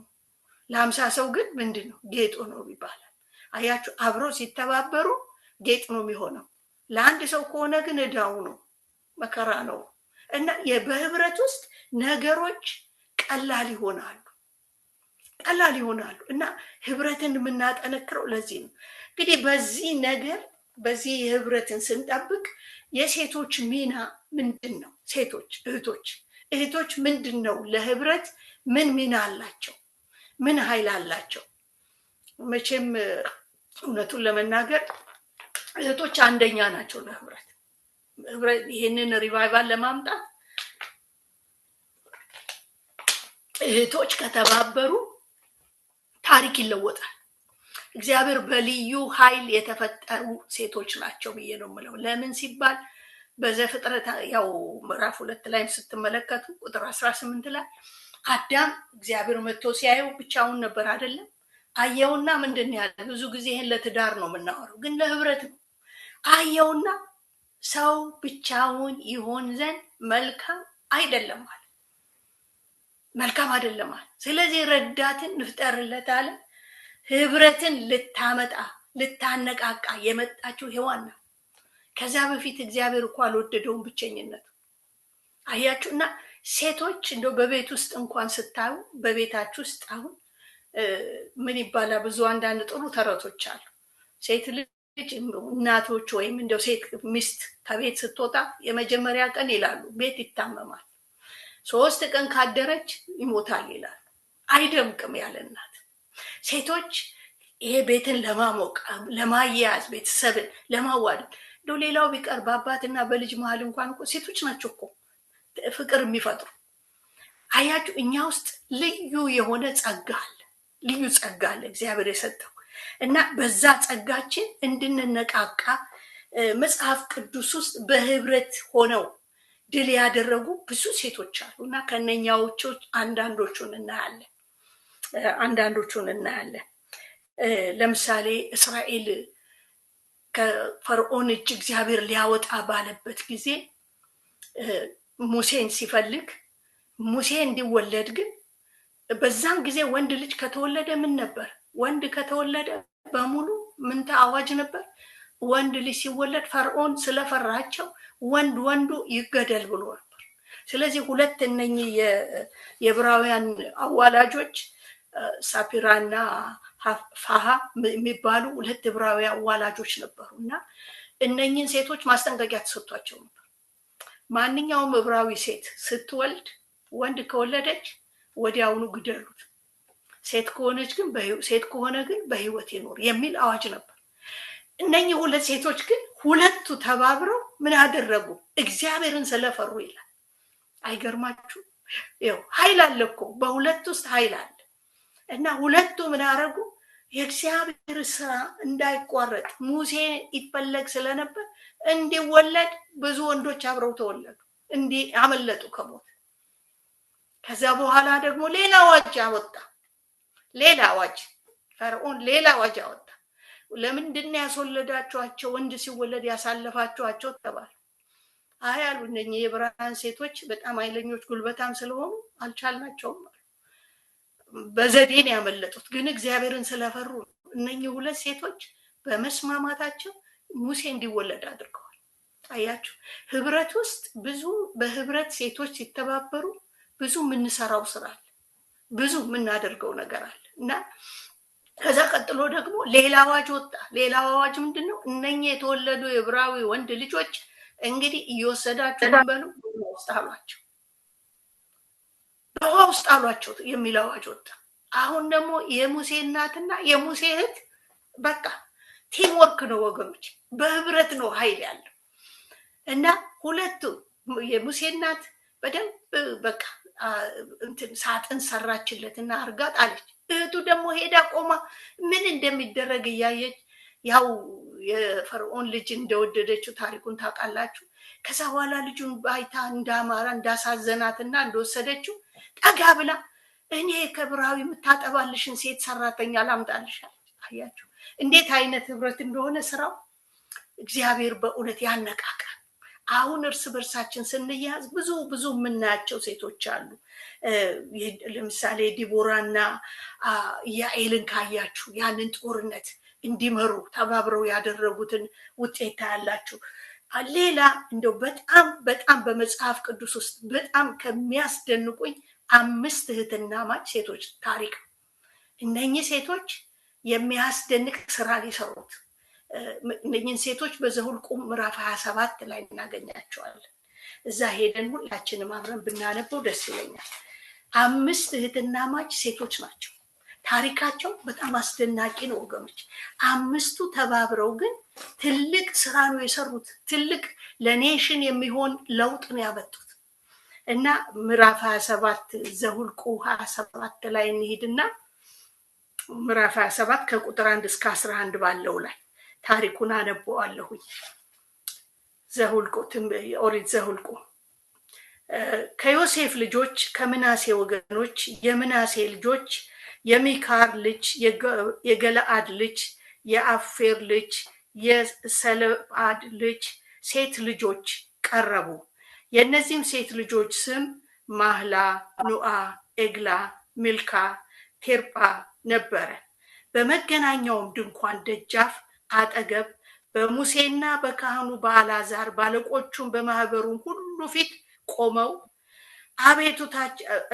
ለ50 ሰው ግን ምንድነው? ጌጡ ነው ይባላል። አያችሁ፣ አብረው ሲተባበሩ ጌጥ ነው የሚሆነው። ለአንድ ሰው ከሆነ ግን እዳው ነው፣ መከራ ነው። እና በህብረት ውስጥ ነገሮች ቀላል ይሆናሉ እና ህብረትን የምናጠነክረው ለዚህ ነው። እንግዲህ በዚህ ነገር በዚህ ህብረትን ስንጠብቅ የሴቶች ሚና ምንድን ነው? ሴቶች እህቶች ምንድን ነው? ለህብረት ምን ሚና አላቸው? ምን ኃይል አላቸው? መቼም እውነቱን ለመናገር እህቶች አንደኛ ናቸው ለህብረት። ይህንን ሪቫይቫል ለማምጣት እህቶች ከተባበሩ ታሪክ ይለወጣል። እግዚአብሔር በልዩ ኃይል የተፈጠሩ ሴቶች ናቸው ብዬ ነው የምለው። ለምን ሲባል በዘፍጥረት ያው ምዕራፍ 2 ላይ ስትመለከቱ ቁጥር 18 ላይ አዳም እግዚአብሔር መጥቶ ሲያየው ብቻውን ነበር አይደለም? አየውና ምንድን ያለ? ብዙ ጊዜ ይሄን ለትዳር ነው የምናወራው፣ ግን ለህብረት ነው። አየውና ሰው ብቻውን ይሆን ዘንድ መልካም አይደለም አለ። መልካም አይደለም አለ። ስለዚህ ረዳትን እንፍጠርለት አለ። ህብረትን ልታመጣ ልታነቃቃ የመጣችው ሔዋን ነው። ከዛ በፊት እግዚአብሔር እኮ አልወደደውም ብቸኝነት። አያችሁ። እና ሴቶች እንደው በቤት ውስጥ እንኳን ስታዩ በቤታችሁ ውስጥ አሁን ምን ይባላል? ብዙ አንዳንድ ጥሩ ተረቶች አሉ። ሴት ልጅ እናቶች ወይም እንደው ሴት ሚስት ከቤት ስትወጣ የመጀመሪያ ቀን ይላሉ ቤት ይታመማል፣ 3 ቀን ካደረች ይሞታል ይላሉ። አይደምቅም ያለ እናት። ሴቶች ይሄ ቤትን ለማሞቅ ለማያያዝ ቤተሰብን ለማዋደድ እንደው ሌላው ቢቀር በአባትና በልጅ መሀል እንኳን እኮ ሴቶች ናቸው እኮ ፍቅር የሚፈጥሩ። አያችሁ፣ እኛ ውስጥ ልዩ የሆነ ጸጋ አለ፣ ልዩ ጸጋ አለ እግዚአብሔር የሰጠው እና በዛ ጸጋችን እንድንነቃቃ መጽሐፍ ቅዱስ ውስጥ በህብረት ሆነው ድል ያደረጉ ብዙ ሴቶች አሉ እና ከነኛዎቹ አንዳንዶቹን እናያለን። ለምሳሌ እስራኤል ከፈርዖን እጅ እግዚአብሔር ሊያወጣ ባለበት ጊዜ ሙሴን ሲፈልግ ሙሴ እንዲወለድ ግን በዛም ጊዜ ወንድ ልጅ ከተወለደ ምን ነበር? ወንድ ከተወለደ በሙሉ ምንታ አዋጅ ነበር። ወንድ ልጅ ሲወለድ ፈርዖን ስለፈራቸው ወንዱ ይገደል ብሎ ነበር። ስለዚህ ሁለት እነኚህ የዕብራውያን አዋላጆች ሳፒራና ፋሃ የሚባሉ ሁለት ዕብራውያን አዋላጆች ነበሩ እና እነኚህን ሴቶች ማስጠንቀቂያ ተሰጥቷቸው ነበር። ማንኛውም ዕብራዊ ሴት ስትወልድ ወንድ ከወለደች ወዲያውኑ ግደሉት፣ ሴት ከሆነ ግን በህይወት ይኖር የሚል አዋጅ ነበር። እነኚህ ሁለት ሴቶች ግን ሁለቱ ተባብረው ምን አደረጉ? እግዚአብሔርን ስለፈሩ ይላል። አይገርማችሁ? ይኸው ኃይል አለ እኮ በሁለት ውስጥ ኃይል አለ። እና ሁለቱ ምን አደረጉ? የእግዚአብሔር ስራ እንዳይቋረጥ ሙሴ ይፈለግ ስለነበር እንዲወለድ ብዙ ወንዶች አብረው ተወለዱ፣ እንዲህ አመለጡ ከሞት። ከዛ በኋላ ደግሞ ሌላ አዋጅ አወጣ። ፈርዖን ሌላ አዋጅ አወጣ። ለምንድን ያስወለዳችኋቸው? ወንድ ሲወለድ ያሳለፋችኋቸው ተባለ። አይ አሉ እነኚህ የዕብራውያን ሴቶች በጣም ኃይለኞች ጉልበታም ስለሆኑ አልቻልናቸውም አሉ። በዘዴን ያመለጡት ግን እግዚአብሔርን ስለፈሩ እነኚህ ሁለት ሴቶች በመስማማታቸው ሙሴ እንዲወለድ አድርገዋል። አያችሁ፣ ህብረት ውስጥ ብዙ በህብረት ሴቶች ሲተባበሩ ብዙ የምንሰራው ስራ አለ፣ ብዙ የምናደርገው ነገር አለ እና ከዛ ቀጥሎ ደግሞ ሌላ አዋጅ ወጣ። ሌላ አዋጅ ምንድነው? እነኚህ የተወለዱ የዕብራዊ ወንድ ልጆች እንግዲህ እየወሰዳችሁ በሉ በውሃ ውስጥ አሏቸው የሚል አዋጅ ወጣ። አሁን ደግሞ የሙሴ እናትና የሙሴ እህት በቃ ቲም ወርክ ነው ወገኖች፣ በህብረት ነው ኃይል ያለው እና ሁለቱ የሙሴ እናት በደንብ በቃ ሳጥን ሰራችለትና አርጋ ጣለች። እህቱ ደግሞ ሄዳ ቆማ ምን እንደሚደረግ እያየች ያው የፈርዖን ልጅ እንደወደደችው ታሪኩን ታውቃላችሁ። ከዛ በኋላ ልጁን ባይታ እንዳማራ እንዳሳዘናትና እንደወሰደችው ጠጋ ብላ እኔ ከብራዊ የምታጠባልሽን ሴት ሰራተኛ ላምጣልሻል። አያችሁ እንዴት አይነት ህብረት እንደሆነ ስራው። እግዚአብሔር በእውነት ያነቃቃል። አሁን እርስ በርሳችን ስንያዝ ብዙ የምናያቸው ሴቶች አሉ። ለምሳሌ ዲቦራና ያኤልን ካያችሁ ያንን ጦርነት እንዲመሩ ተባብረው ያደረጉትን ውጤት ታያላችሁ። ሌላ እንደው በጣም በመጽሐፍ ቅዱስ ውስጥ በጣም ከሚያስደንቁኝ 5 እህትማማች ሴቶች ታሪክ። እነኚህ ሴቶች የሚያስደንቅ ስራ ሊሰሩት እነኚህን ሴቶች በዘኍልቍ ምዕራፍ 27 ላይ እናገኛቸዋለን። እዛ ሄደን ሁላችንም አብረን ብናነበው ደስ ይለኛል። 5 እህትማማች ሴቶች ናቸው። ታሪካቸው በጣም አስደናቂ ነው ወገኖች። 5ቱ ተባብረው ግን ትልቅ ስራ ነው የሰሩት። ትልቅ ለኔሽን የሚሆን ለውጥ ነው ያመጡት። እና ምዕራፍ 27 ዘኍልቍ 27 ላይ እንሂድና ምዕራፍ 27 ከቁጥር 1 እስከ 11 ባለው ላይ ታሪኩን አነበዋለሁኝ። ኦሪት ዘኍልቍ። ከዮሴፍ ልጆች ከምናሴ ወገኖች የምናሴ ልጆች የሚካር ልጅ የገለአድ ልጅ የአፌር ልጅ የሰለጳድ ልጅ ሴት ልጆች ቀረቡ። የእነዚህም ሴት ልጆች ስም ማህላ፣ ኑአ፣ ኤግላ፣ ሚልካ፣ ቴርጳ ነበረ። በመገናኛውም ድንኳን ደጃፍ አጠገብ በሙሴና በካህኑ በአልዓዛር ባለቆቹም በማህበሩም ሁሉ ፊት ቆመው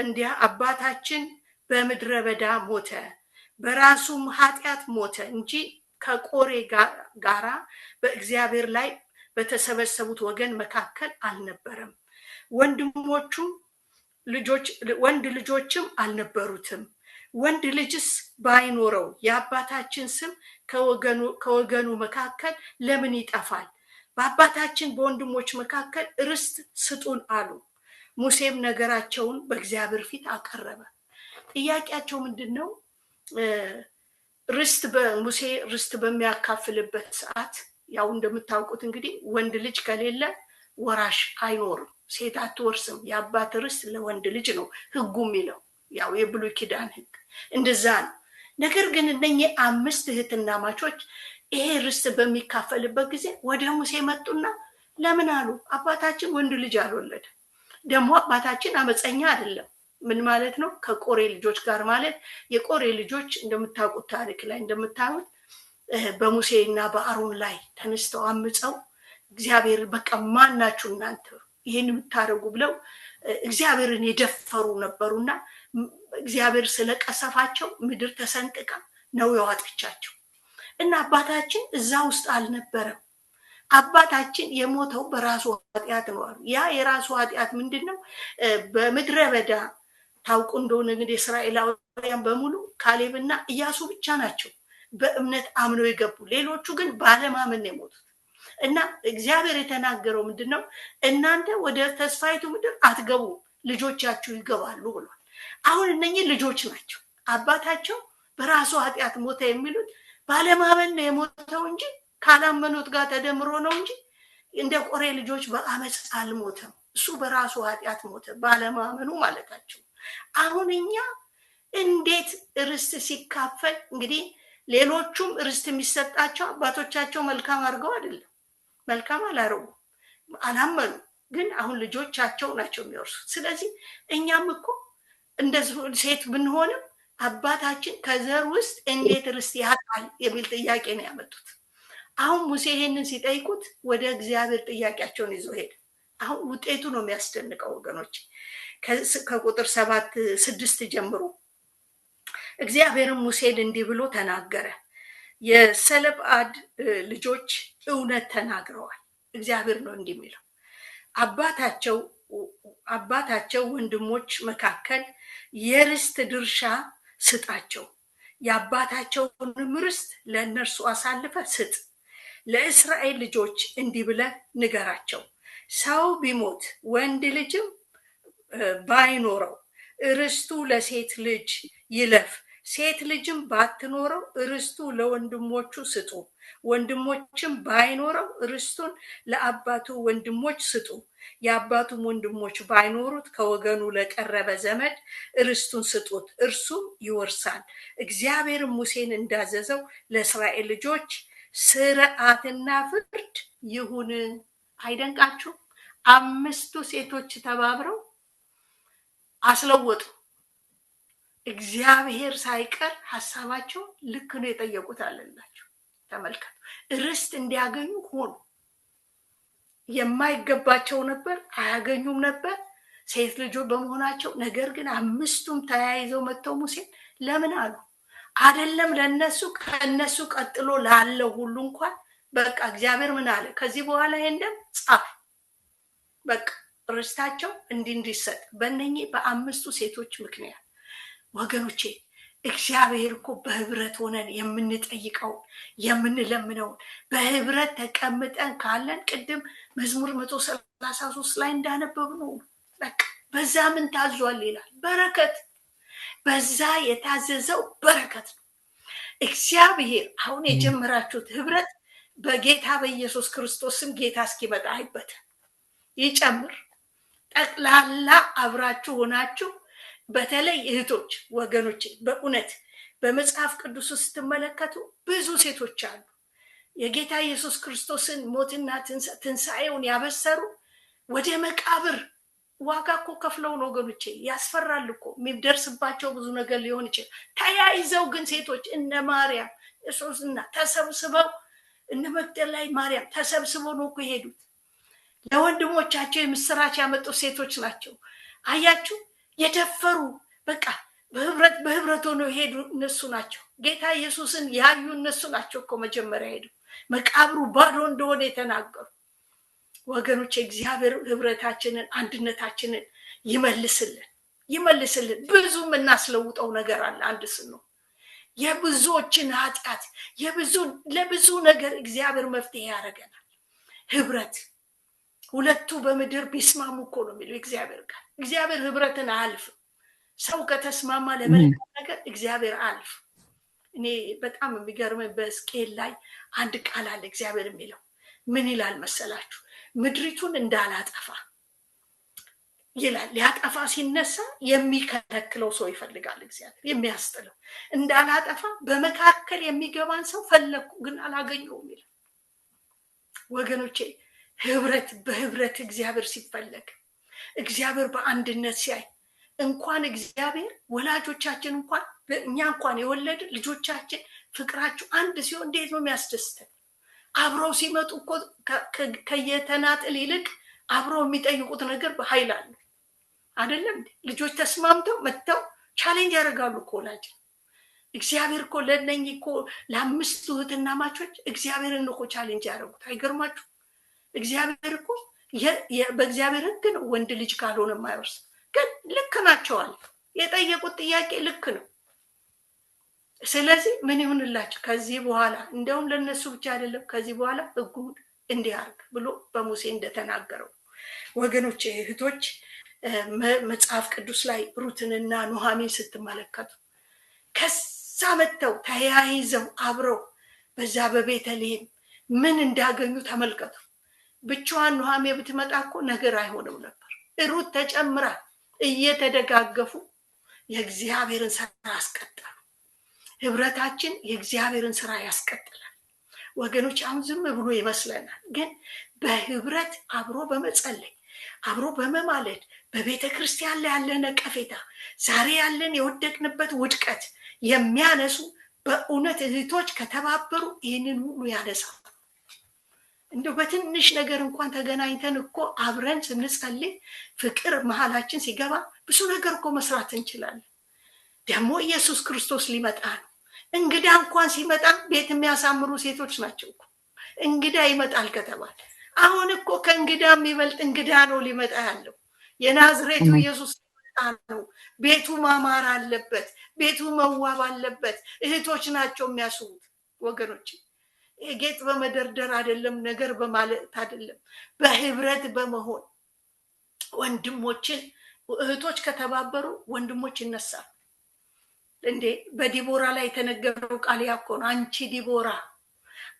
እንዲህ አባታችን በምድረ በዳ ሞተ፣ በራሱም ኃጢአት ሞተ እንጂ ከቆሬ ጋራ በእግዚአብሔር ላይ በተሰበሰቡት ወገን መካከል አልነበረም። ወንድ ልጆችም አልነበሩትም። ወንድ ልጅስ ባይኖረው የአባታችን ስም ከወገኑ መካከል ለምን ይጠፋል? በአባታችን በወንድሞች መካከል ርስት ስጡን አሉ። ሙሴም ነገራቸውን በእግዚአብሔር ፊት አቀረበ። ጥያቄያቸው ምንድን ነው? ሙሴ ርስት በሚያካፍልበት ሰዓት ያው እንደምታውቁት እንግዲህ ወንድ ልጅ ከሌለ ወራሽ አይኖርም፣ ሴት አትወርስም። የአባት ርስት ለወንድ ልጅ ነው ህጉ የሚለው፣ ያው የብሉይ ኪዳን ህግ እንደዛ ነው። ነገር ግን እነኚህ 5 እህትማማቾች ይሄ ርስት በሚካፈልበት ጊዜ ወደ ሙሴ መጡና ለምን አሉ? አባታችን ወንድ ልጅ አልወለደም፣ ደግሞ አባታችን አመፀኛ አይደለም። ምን ማለት ነው? ከቆሬ ልጆች ጋር ማለት የቆሬ ልጆች እንደምታውቁት ታሪክ ላይ እንደምታዩት በሙሴና በአሮን ላይ ተነስተው አምፀው እግዚአብሔር በቃ ማናችሁ እናንተ ይሄን የምታደርጉ ብለው እግዚአብሔርን የደፈሩ ነበሩና እግዚአብሔር ስለቀሰፋቸው ምድር ተሰንጥቃ ነው ያወጣቻቸው። እና አባታችን እዛ ውስጥ አልነበረም። አባታችን የሞተው በራሱ ኃጢአት ነው አሉ። ያ የራሱ ኃጢአት ምንድነው? በምድረ በዳ ታውቁ እንደሆነ እንግዲህ እስራኤላውያን በሙሉ ካሌብና ኢያሱ ብቻ ናቸው በእምነት አምነው የገቡ። ሌሎቹ ግን ባለማመን ነው የሞቱት። እና እግዚአብሔር የተናገረው ምንድነው? እናንተ ወደ ተስፋይቱ ምድር አትገቡ፣ ልጆቻችሁ ይገባሉ ብሏል። አሁን እነኚህ ልጆች ናቸው። አባታቸው በራሱ ኃጢአት ሞተ የሚሉት ባለማመን ነው የሞተው እንጂ ካላመኑት ጋር ተደምሮ ነው እንጂ እንደ ቆሬ ልጆች በአመፅ አልሞተም። እሱ በራሱ ኃጢአት ሞተ፣ ባለማመኑ ማለታቸው። አሁን እኛ እንዴት ርስት ሲካፈል እንግዲህ ሌሎቹም ርስት የሚሰጣቸው አባቶቻቸው መልካም አድርገው አይደለም፣ መልካም አላረጉ፣ አላመኑ። ግን አሁን ልጆቻቸው ናቸው የሚወርሱት። ስለዚህ እኛም እኮ እንደ ሴት ብንሆንም አባታችን ከዘር ውስጥ እንዴት ርስት ያጣል የሚል ጥያቄ ነው ያመጡት። አሁን ሙሴ ይሄንን ሲጠይቁት ወደ እግዚአብሔር ጥያቄያቸውን ይዞ ሄደ። አሁን ውጤቱ ነው የሚያስደንቀው ወገኖች። ከቁጥር 6 ጀምሮ እግዚአብሔርም ሙሴን እንዲህ ብሎ ተናገረ። የሰለጳድ ልጆች እውነት ተናግረዋል። እግዚአብሔር ነው እንዲህ የሚለው፣ አባታቸው ወንድሞች መካከል የርስት ድርሻ ስጣቸው፣ የአባታቸውንም ርስት ለእነርሱ አሳልፈ ስጥ። ለእስራኤል ልጆች እንዲህ ብለህ ንገራቸው፣ ሰው ቢሞት ወንድ ልጅም ባይኖረው ርስቱ ለሴት ልጅ ይለፍ፣ ሴት ልጅም ባትኖረው ርስቱ ለወንድሞቹ ስጡ። ወንድሞችም ባይኖረው ርስቱን ለአባቱ ወንድሞች ስጡ። የአባቱም ወንድሞች ባይኖሩት ከወገኑ ለቀረበ ዘመድ ርስቱን ስጡት፣ እርሱም ይወርሳል። እግዚአብሔርም ሙሴን እንዳዘዘው ለእስራኤል ልጆች ስርዓትና ፍርድ ይሁን። አይደንቃችሁ? 5 ሴቶች ተባብረው አስለወጡ። እግዚአብሔር ሳይቀር ሐሳባቸው ልክ ነው የጠየቁት አለላቸው። ተመልከቱ፣ ርስት እንዲያገኙ ሆኑ። የማይገባቸው ነበር፣ አያገኙም ነበር ሴት ልጆች በመሆናቸው። ነገር ግን 5ቱም ተያይዘው መጥተው ሙሴን ለምን አሉ? አይደለም ለነሱ ከነሱ ቀጥሎ ላለው ሁሉ እንኳን በቃ እግዚአብሔር ምን አለ? ከዚህ በኋላ እንደም ጻፍ፣ በቃ ርስታቸው እንዲሰጥ በእነኚህ በ5ቱ ሴቶች ምክንያት። ወገኖቼ እግዚአብሔር እኮ በህብረት ሆነን የምንጠይቀው የምንለምነው በህብረት ተቀምጠን ካለን ቅድም መዝሙር 133 ላይ እንዳነበብነው በቃ በዛ ምን ታዟል ይላል? በረከት። በዛ የታዘዘው በረከት ነው። እግዚአብሔር አሁን የጀመራችሁት ህብረት በጌታ በኢየሱስ ክርስቶስም ጌታ እስኪመጣ አይበት ይጨምር። ጠቅላላ አብራችሁ ሆናችሁ በተለይ እህቶች ወገኖቼ፣ በእውነት በመጽሐፍ ቅዱስ ስትመለከቱ ብዙ ሴቶች አሉ የጌታ ኢየሱስ ክርስቶስን ሞትና ትንሣኤውን ያበሰሩ። ወደ መቃብር ዋጋ እኮ ከፍለው ነው ወገኖቼ። ያስፈራል እኮ የሚደርስባቸው ብዙ ነገር ሊሆን ይችላል። ተያይዘው ግን ሴቶች እነ ማርያም እሶስና ተሰብስበው እነ መግደላዊ ማርያም ተሰብስበው ነው እኮ የሄዱት። ለወንድሞቻቸው የምስራች ያመጡ ሴቶች ናቸው። አያችሁ፣ የደፈሩ በቃ በህብረት ሆነው የሄዱ እነሱ ናቸው። ጌታ ኢየሱስን ያዩ እነሱ ናቸው እኮ መጀመሪያ ሄዱ መቃብሩ ባዶ እንደሆነ የተናገሩ። ወገኖች እግዚአብሔር ህብረታችንን አንድነታችንን ይመልስልን። ብዙ የምናስለውጠው ነገር አለ። አንድ ስንሆን የብዙዎችን ኃጢአት ለብዙ ነገር እግዚአብሔር መፍትሄ ያደርገናል። ህብረት ሁለቱ በምድር ቢስማሙ እኮ ነው የሚለው እግዚአብሔር ቃል። እግዚአብሔር ህብረትን አያልፍም። ሰው ከተስማማ ለመልካም ነገር እግዚአብሔር አያልፍ። እኔ በጣም የሚገርመኝ በሕዝቅኤል ላይ አንድ ቃል አለ። እግዚአብሔር የሚለው ምን ይላል መሰላችሁ? ምድሪቱን እንዳላጠፋ ይላል። ሊያጠፋ ሲነሳ የሚከለክለው ሰው ይፈልጋል እግዚአብሔር፣ የሚያስጥለው። እንዳላጠፋ በመካከል የሚገባን ሰው ፈለኩ ግን አላገኘውም ይላል። ወገኖቼ በህብረት እግዚአብሔር ሲፈለግ፣ እግዚአብሔር በአንድነት ሲያይ እንኳን እግዚአብሔር ወላጆቻችን እንኳን እኛ እንኳን የወለድ ልጆቻችን ፍቅራቸው አንድ ሲሆን እንዴት ነው የሚያስደስተን? አብረው ሲመጡ እኮ ከየተናጥል ይልቅ አብረው የሚጠይቁት ነገር በኃይል አለ አይደለም? ልጆች ተስማምተው መጥተው ቻሌንጅ ያደርጋሉ እኮ ወላጅ። እግዚአብሔር እኮ ለእነኚህ እኮ ለ5 እህትማማቾች እግዚአብሔርን እኮ ቻሌንጅ ያደረጉት። አይገርማችሁ? እግዚአብሔር እኮ በእግዚአብሔር ሕግ ነው ወንድ ልጅ ካልሆነ የማይወርስ። ግን ልክ ናቸዋል። የጠየቁት ጥያቄ ልክ ነው። ስለዚህ ምን ይሁንላቸው ከዚህ በኋላ? እንደውም ለነሱ ብቻ አይደለም፣ ከዚህ በኋላ ሕጉን እንዲያርግ ብሎ በሙሴ እንደተናገረው። ወገኖች እህቶች፣ መጽሐፍ ቅዱስ ላይ ሩትንና ኑሃሚን ስትመለከቱ ከዛ መጥተው ተያይዘው አብረው በዛ በቤተልሔም ምን እንዳገኙ ተመልከቱ። ብቻዋን ኑሃሚን ብትመጣ እኮ ነገር አይሆንም ነበር። ሩት ተጨምራ እየተደጋገፉ የእግዚአብሔርን ስራ ያስቀጥላሉ። ህብረታችን የእግዚአብሔርን ስራ ያስቀጥላል። ወገኖች አሁን ዝም ብሎ ይመስለናል፣ ግን በህብረት አብሮ በመጸለይ አብሮ በመማለድ በቤተ ክርስቲያን ላይ ያለ ነቀፌታ፣ ዛሬ ያለን የወደቅንበት ውድቀት የሚያነሱ በእውነት እህቶች ከተባበሩ ይህንን ሁሉ ያነሳል። እንደው በትንሽ ነገር እንኳን ተገናኝተን እኮ አብረን ስንጸልይ ፍቅር መሀላችን ሲገባ ብዙ ነገር እኮ መስራት እንችላለን። ደግሞ ኢየሱስ ክርስቶስ ሊመጣ ነው። እንግዳ እንኳን ሲመጣ ቤት የሚያሳምሩ ሴቶች ናቸው እኮ። እንግዳ ይመጣል ከተባለ አሁን እኮ ከእንግዳ የሚበልጥ እንግዳ ነው ሊመጣ ያለው። የናዝሬቱ ኢየሱስ ሊመጣ ነው። ቤቱ ማማር አለበት፣ ቤቱ መዋብ አለበት። እህቶች ናቸው የሚያስቡት ወገኖች። ጌጥ በመደርደር አይደለም፣ ነገር በማለት አይደለም፣ በህብረት በመሆን ወንድሞችን እህቶች ከተባበሩ ወንድሞች ይነሳሉ። እንዴ በዲቦራ ላይ የተነገረው ቃል ያኮ ነው። አንቺ ዲቦራ፣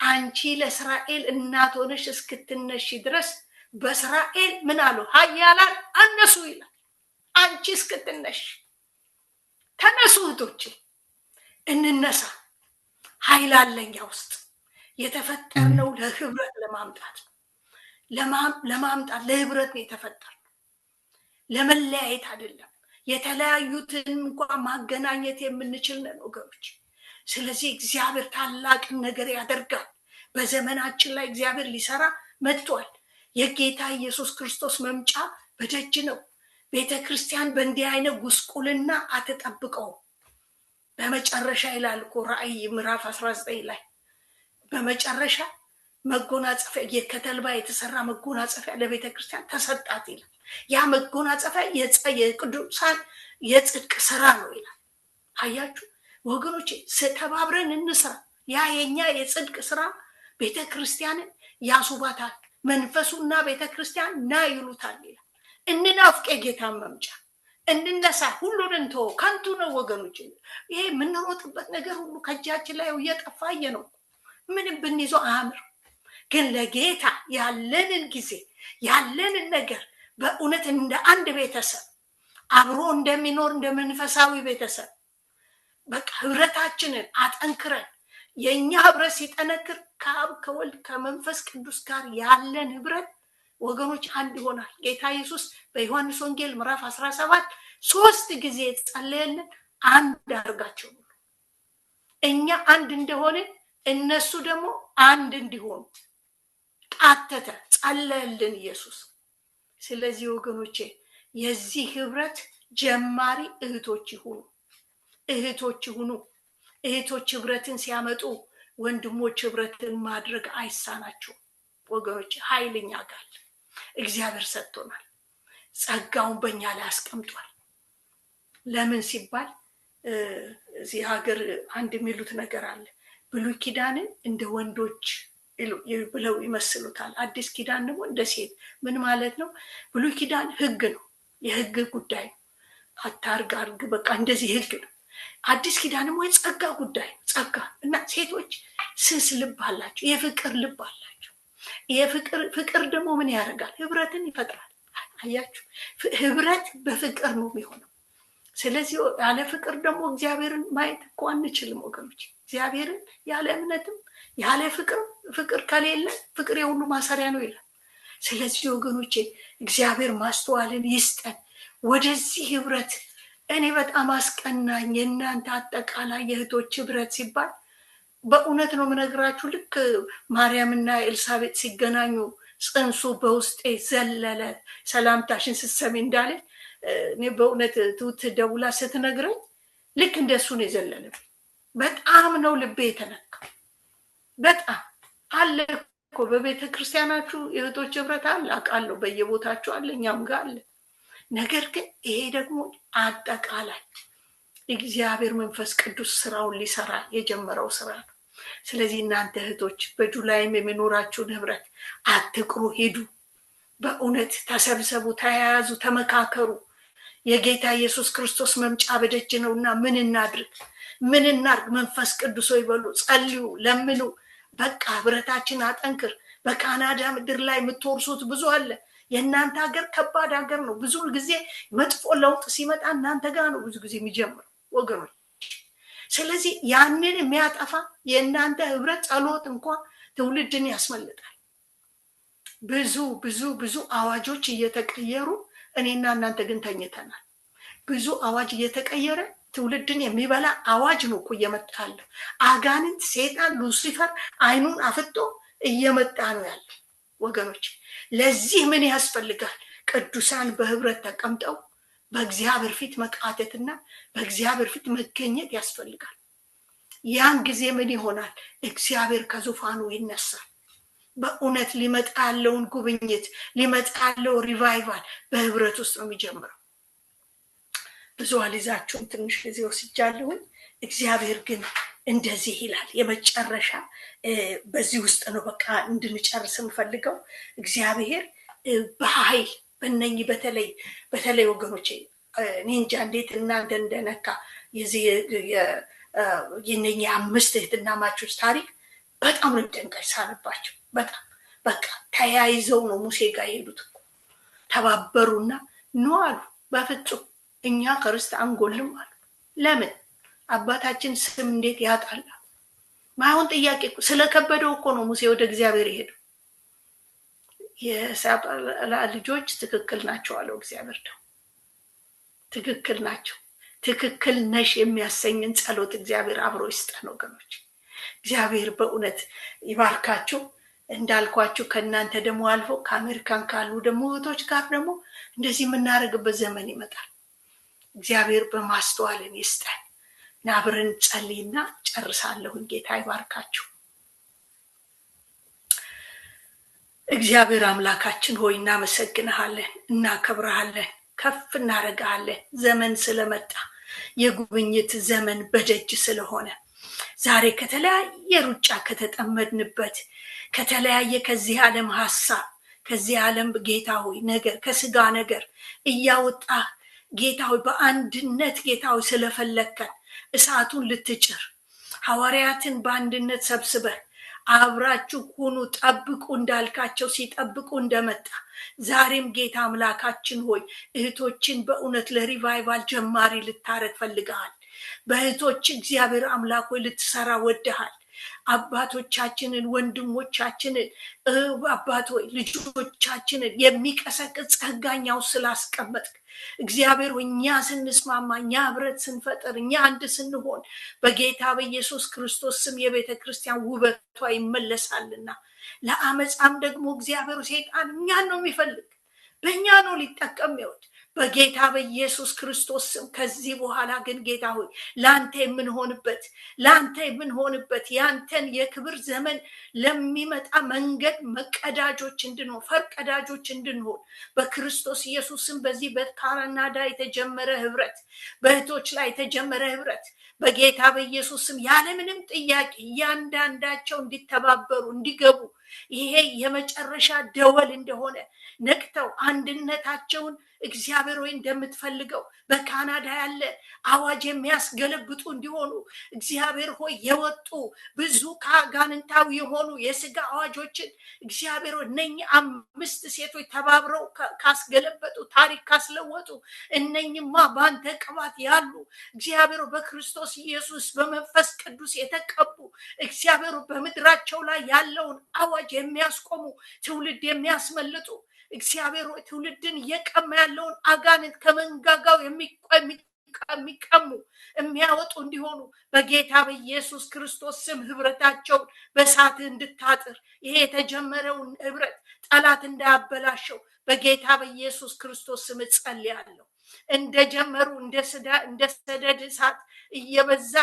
አንቺ ለእስራኤል እናት ሆነሽ እስክትነሺ ድረስ በእስራኤል ምን አሉ? ኃያላን አነሱ ይላል። አንቺ እስክትነሽ ተነሱ እህቶቼ፣ እንነሳ። ኃይል አለኛ ውስጥ የተፈጠርነው ለህብረት ለማምጣት ለህብረት ነው የተፈጠርነው፣ ለመለያየት አይደለም። የተለያዩትን እንኳን ማገናኘት የምንችል ነን ወገኖች። ስለዚህ እግዚአብሔር ታላቅን ነገር ያደርጋል። በዘመናችን ላይ እግዚአብሔር ሊሰራ መጥቷል። የጌታ ኢየሱስ ክርስቶስ መምጫ በደጅ ነው። ቤተ ክርስቲያን በእንዲህ አይነት ጉስቁልና አትጠብቀው። በመጨረሻ ይላል እኮ ራእይ ምዕራፍ 19 ላይ በመጨረሻ መጎናጸፊያ ከተልባ የተሰራ መጎናጸፊያ ለቤተ ክርስቲያን ተሰጣት ይላል። ያ መጎናጸፊያ የቅዱሳን የጽድቅ ስራ ነው ይላል። አያችሁ ወገኖቼ፣ ተባብረን እንስራ። ያ የኛ የጽድቅ ስራ ቤተ ክርስቲያንን ያሱባታል። መንፈሱና ቤተ ክርስቲያን ና ይሉታል ይላል። እንናፍቅ የጌታን መምጫ፣ እንነሳ። ሁሉን እንተው፣ ከንቱ ነው ወገኖች። ይሄ የምንሮጥበት ነገር ሁሉ ከእጃችን ላይ እየጠፋየ ነው። ምንም ብንይዘው አያምር። ግን ለጌታ ያለንን ጊዜ ያለንን ነገር በእውነት እንደ አንድ ቤተሰብ አብሮ እንደሚኖር እንደ መንፈሳዊ ቤተሰብ በቃ ህብረታችንን አጠንክረን፣ የኛ ህብረት ሲጠነክር ከአብ ከወልድ ከመንፈስ ቅዱስ ጋር ያለን ህብረት ወገኖች አንድ ይሆናል። ጌታ ኢየሱስ በዮሐንስ ወንጌል ምዕራፍ 17 3 ጊዜ ጸለየልን፣ አንድ አድርጋቸው ብሎ። እኛ አንድ እንደሆነ እነሱ ደግሞ አንድ እንዲሆኑ ቃተተ፣ ጸለየልን ኢየሱስ። ስለዚህ ወገኖቼ የዚህ ህብረት ጀማሪ እህቶች ይሁኑ፣ እህቶች ይሁኑ። እህቶች ህብረትን ሲያመጡ ወንድሞች ህብረትን ማድረግ አይሳናቸውም ወገኖች። ኃይለኛ ጋር እግዚአብሔር ሰጥቶናል፣ ጸጋውን በእኛ ላይ አስቀምጧል። ለምን ሲባል እዚህ ሀገር አንድ የሚሉት ነገር አለ። ብሉይ ኪዳንን እንደ ወንዶች ብለው ይመስሉታል፣ አዲስ ኪዳን ደግሞ እንደ ሴት። ምን ማለት ነው? ብሉይ ኪዳን ህግ ነው፣ የህግ ጉዳይ ነው። አታርግ አርግ፣ በቃ እንደዚህ ህግ ነው። አዲስ ኪዳን ደግሞ የጸጋ ጉዳይ ነው፣ ጸጋ እና ሴቶች ስስ ልብ አላቸው፣ የፍቅር ልብ አላቸው። ፍቅር ደግሞ ምን ያደርጋል? ህብረትን ይፈጥራል። አያችሁ፣ ህብረት በፍቅር ነው የሚሆነው። ስለዚህ ያለ ፍቅር ደግሞ እግዚአብሔርን ማየት እኮ አንችልም ወገኖች። እግዚአብሔርን ያለ እምነትም ያለ ፍቅር ከሌለ ፍቅር የሁሉ ማሰሪያ ነው ይላል። ስለዚህ ወገኖቼ እግዚአብሔር ማስተዋልን ይስጠን ወደዚህ ህብረት። እኔ በጣም አስቀናኝ የእናንተ አጠቃላይ የእህቶች ህብረት ሲባል በእውነት ነው የምነግራችሁ። ልክ ማርያምና ኤልሳቤጥ ሲገናኙ ጽንሱ በውስጤ ዘለለ ሰላምታሽን ስትሰሚ እንዳለ እኔ በእውነት ትውት ደውላ ስትነግረኝ ልክ እንደሱ ነው የዘለለብኝ። በጣም ነው ልቤ የተነካ። በጣም አለ እኮ በቤተ ክርስቲያናችሁ የእህቶች ህብረት አለ፣ አውቃለሁ፣ በየቦታችሁ አለ፣ እኛም ጋር አለ። ነገር ግን ይሄ ደግሞ አጠቃላይ እግዚአብሔር መንፈስ ቅዱስ ስራውን ሊሰራ የጀመረው ስራ ነው። ስለዚህ እናንተ እህቶች በጁላይም የሚኖራችሁን ህብረት አትቅሩ፣ ሂዱ። በእውነት ተሰብሰቡ፣ ተያያዙ፣ ተመካከሩ። የጌታ ኢየሱስ ክርስቶስ መምጫ በደጅ ነውና ምን እናድርግ? መንፈስ ቅዱስ ሆይ በሉ፣ ጸልዩ፣ ለምኑ። በቃ ህብረታችን አጠንክር። በካናዳ ምድር ላይ የምትወርሱት ብዙ አለ። የእናንተ ሀገር ከባድ ሀገር ነው። ብዙ ጊዜ መጥፎ ለውጥ ሲመጣ እናንተ ጋር ነው ብዙ ጊዜ የሚጀምረው ወገኖች። ስለዚህ ያንን የሚያጠፋ የእናንተ ህብረት ጸሎት እንኳን ትውልድን ያስመልጣል። ብዙ ብዙ ብዙ አዋጆች እየተቀየሩ እኔና እናንተ ግን ተኝተናል። ብዙ አዋጅ እየተቀየረ ትውልድን የሚበላ አዋጅ ነው እኮ እየመጣ ያለው። አጋንንት፣ ሴጣን፣ ሉሲፈር አይኑን አፍጦ እየመጣ ነው ያለው ወገኖች። ለዚህ ምን ያስፈልጋል? ቅዱሳን በህብረት ተቀምጠው በእግዚአብሔር ፊት መቃተትና በእግዚአብሔር ፊት መገኘት ያስፈልጋል። ያን ጊዜ ምን ይሆናል? እግዚአብሔር ከዙፋኑ ይነሳል። በእውነት ሊመጣ ያለውን ጉብኝት፣ ሊመጣ ያለው ሪቫይቫል በህብረት ውስጥ ነው የሚጀምረው። ብዙ አልይዛችሁም፣ ትንሽ ጊዜ ወስጃለሁኝ። እግዚአብሔር ግን እንደዚህ ይላል። የመጨረሻ በዚህ ውስጥ ነው በቃ እንድንጨርስ የምፈልገው። እግዚአብሔር በኃይል በእነኚህ በተለይ ወገኖቼ እኔ እንጃ እንዴት እናንተ እንደነካ የዚህ የእነኚህ 5 እህትማማቾች ታሪክ በጣም ነው ደንቀኝ ሳነባቸው። በጣም በቃ ተያይዘው ነው ሙሴ ጋር የሄዱት። ተባበሩና ኖ አሉ፣ በፍጹም እኛ ከርስት አንጎልም አሉ። ለምን አባታችን ስም እንዴት ያጣላ? ማሁን ጥያቄ ስለከበደው እኮ ነው ሙሴ ወደ እግዚአብሔር የሄደው። የሳባላ ልጆች ትክክል ናቸው አለው እግዚአብሔር። ደግሞ ትክክል ናቸው፣ ትክክል ነሽ የሚያሰኝን ጸሎት እግዚአብሔር አብሮ ይስጠን ወገኖች። እግዚአብሔር በእውነት ይባርካችሁ። እንዳልኳችሁ ከእናንተ ደግሞ አልፎ ከአሜሪካን ካሉ ደግሞ እህቶች ጋር ደግሞ እንደዚህ የምናደርግበት ዘመን ይመጣል። እግዚአብሔር በማስተዋልን ይስጠን። ናብረን ጸልይና ጨርሳለሁኝ። ጌታ ይባርካችሁ። እግዚአብሔር አምላካችን ሆይ እናመሰግንሃለን፣ እናከብረሃለን፣ ከፍ እናደርግሃለን። ዘመን ስለመጣ የጉብኝት ዘመን በደጅ ስለሆነ ዛሬ ከተለያየ ሩጫ ከተጠመድንበት ከተለያየ ከዚህ ዓለም ሐሳብ ከዚህ ዓለም ጌታ ሆይ ነገር ከስጋ ነገር እያወጣ ጌታ ሆይ በአንድነት ጌታ ሆይ ስለፈለከን እሳቱን ልትጭር ሐዋርያትን በአንድነት ሰብስበህ አብራችሁ ሁኑ ጠብቁ እንዳልካቸው ሲጠብቁ እንደመጣ ዛሬም ጌታ አምላካችን ሆይ እህቶችን በእውነት ለሪቫይቫል ጀማሪ ልታረግ ፈልገሃል። በእህቶች እግዚአብሔር አምላክ ሆይ ልትሰራ ወደሃል። አባቶቻችንን ወንድሞቻችንን አባት ሆይ ልጆቻችንን የሚቀሰቅስ ጸጋኛው ስላስቀመጥክ እግዚአብሔር ሆይ እኛ ስንስማማ እኛ ህብረት ስንፈጥር እኛ አንድ ስንሆን በጌታ በኢየሱስ ክርስቶስ ስም የቤተ ክርስቲያን ውበቷ ይመለሳልና ለአመፃም ደግሞ እግዚአብሔር ሰይጣን እኛን ነው የሚፈልግ፣ በእኛ ነው ሊጠቀም ይወድ። በጌታ በኢየሱስ ክርስቶስ ስም ከዚህ በኋላ ግን ጌታ ሆይ ላንተ የምንሆንበት ያንተን የክብር ዘመን ለሚመጣ መንገድ መቀዳጆች እንድንሆን ፈርቀዳጆች እንድንሆን በክርስቶስ ኢየሱስ ስም በዚህ በካናዳ የተጀመረ ህብረት በእህቶች ላይ የተጀመረ ህብረት በጌታ በኢየሱስ ስም ያለምንም ጥያቄ እያንዳንዳቸው እንዲተባበሩ እንዲገቡ ይሄ የመጨረሻ ደወል እንደሆነ ነቅተው አንድነታቸውን እግዚአብሔር ሆይ እንደምትፈልገው በካናዳ ያለ አዋጅ የሚያስገለብጡ እንዲሆኑ እግዚአብሔር ሆይ የወጡ ብዙ ከአጋንንታዊ የሆኑ የስጋ አዋጆችን እግዚአብሔር ሆይ እነኚህ 5 ሴቶች ተባብረው ካስገለበጡ ታሪክ ካስለወጡ እነኚህማ በአንተ ቅባት ያሉ እግዚአብሔር በክርስቶስ ኢየሱስ በመንፈስ ቅዱስ የተቀቡ እግዚአብሔር በምድራቸው ላይ ያለውን አዋጅ የሚያስቆሙ ትውልድ የሚያስመልጡ እግዚአብሔር ሆይ ትውልድን እየቀማ ያለውን አጋንንት ከመንጋጋው የሚቀሙ የሚያወጡ እንዲሆኑ በጌታ በኢየሱስ ክርስቶስ ስም ህብረታቸውን በእሳት እንድታጥር ይሄ የተጀመረውን ህብረት ጠላት እንዳያበላሸው በጌታ በኢየሱስ ክርስቶስ ስም ጸልያለሁ። እንደጀመሩ እንደ ሰደድ እሳት እየበዛ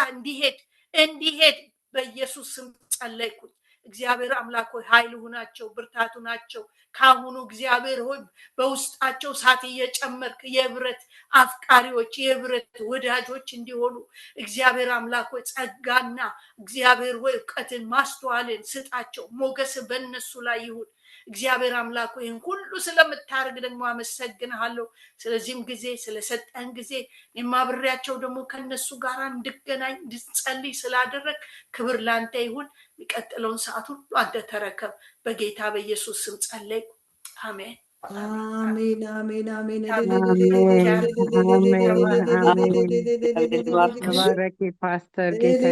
እንዲሄድ በኢየሱስ ስም ጸለይኩኝ። እግዚአብሔር አምላክ ሆይ ኃይል ሁናቸው፣ ብርታቱ ናቸው። ካሁኑ እግዚአብሔር ሆይ በውስጣቸው እሳት እየጨመርክ የህብረት አፍቃሪዎች የህብረት ወዳጆች እንዲሆኑ እግዚአብሔር አምላክ ሆይ ጸጋና እግዚአብሔር ሆይ እውቀትን ማስተዋልን ስጣቸው። ሞገስ በእነሱ ላይ ይሁን። እግዚአብሔር አምላክ ሆይ ይህን ሁሉ ስለምታደርግ ደግሞ አመሰግንሃለሁ። ስለዚህም ጊዜ ስለሰጠን ጊዜ የማብሬያቸው ደግሞ ከነሱ ጋር እንድገናኝ እንድጸልይ ስላደረግ ክብር ላንተ ይሁን። የሚቀጥለውን ሰዓት ሁሉ አንተ ተረከብ። በጌታ በኢየሱስ ስም ጸለይኩ። አሜን አሜን አሜን አሜን። ተባረኪ ፓስተር፣ ጌታ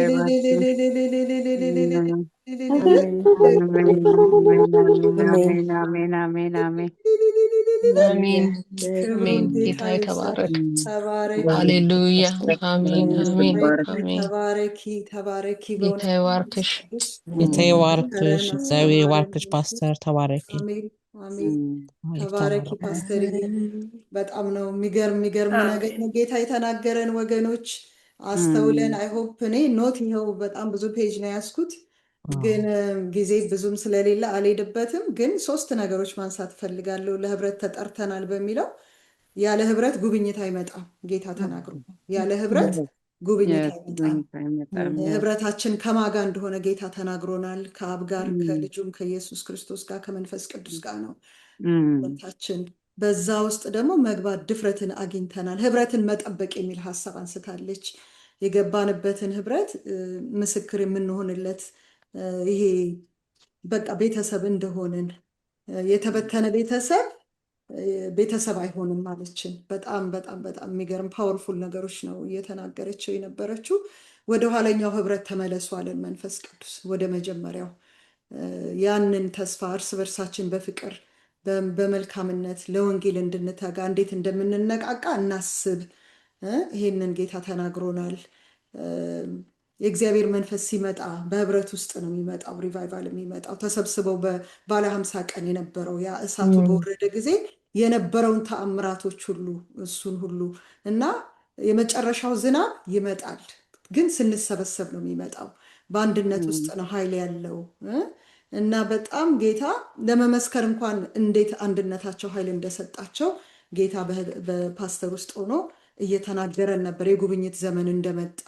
አሜን አሜን አሜን። ጌታ የተባረክ። ሃሌሉያ። አሜን አሜን አሜን። ተባረኪ። ጌታ ይባርክሽ። ጌታ ይባርክሽ። እግዚአብሔር ይባርክሽ ፓስተር። ተባረኪ። ተባረኪ ፓስተር። በጣም ነው የሚገርም ነገር ነው ጌታ የተናገረን ወገኖች፣ አስተውለን አይሆፕ እኔ ኖት ይኸው በጣም ብዙ ፔጅ ነው ያስኩት፣ ግን ጊዜ ብዙም ስለሌለ አልሄድበትም። ግን 3 ነገሮች ማንሳት ፈልጋለሁ። ለህብረት ተጠርተናል በሚለው ያለ ህብረት ጉብኝት አይመጣም። ጌታ ተናግሮ ያለ ህብረት ጉብኝት አይመጣም። ህብረታችን ከማጋ እንደሆነ ጌታ ተናግሮናል። ከአብ ጋር ከልጁም ከኢየሱስ ክርስቶስ ጋር ከመንፈስ ቅዱስ ጋር ነው ህብረታችን። በዛ ውስጥ ደግሞ መግባት ድፍረትን አግኝተናል። ህብረትን መጠበቅ የሚል ሀሳብ አንስታለች። የገባንበትን ህብረት ምስክር የምንሆንለት ይሄ በቃ ቤተሰብ እንደሆንን የተበተነ ቤተሰብ አይሆንም ማለችን። በጣም በጣም በጣም የሚገርም ፓወርፉል ነገሮች ነው እየተናገረችው የነበረችው። ወደ ኋለኛው ህብረት ተመለሱ አለን መንፈስ ቅዱስ። ወደ መጀመሪያው ያንን ተስፋ እርስ በርሳችን በፍቅር በመልካምነት ለወንጌል እንድንተጋ እንዴት እንደምንነቃቃ እናስብ። ይሄንን ጌታ ተናግሮናል። የእግዚአብሔር መንፈስ ሲመጣ በህብረት ውስጥ ነው የሚመጣው። ሪቫይቫል የሚመጣው ተሰብስበው ባለ 50 ቀን የነበረው ያ እሳቱ በወረደ ጊዜ የነበረውን ተአምራቶች ሁሉ እሱን ሁሉ እና የመጨረሻው ዝናብ ይመጣል። ግን ስንሰበሰብ ነው የሚመጣው። በአንድነት ውስጥ ነው ኃይል ያለው እና በጣም ጌታ ለመመስከር እንኳን እንዴት አንድነታቸው ኃይል እንደሰጣቸው ጌታ በፓስተር ውስጥ ሆኖ እየተናገረን ነበር። የጉብኝት ዘመን እንደመጣ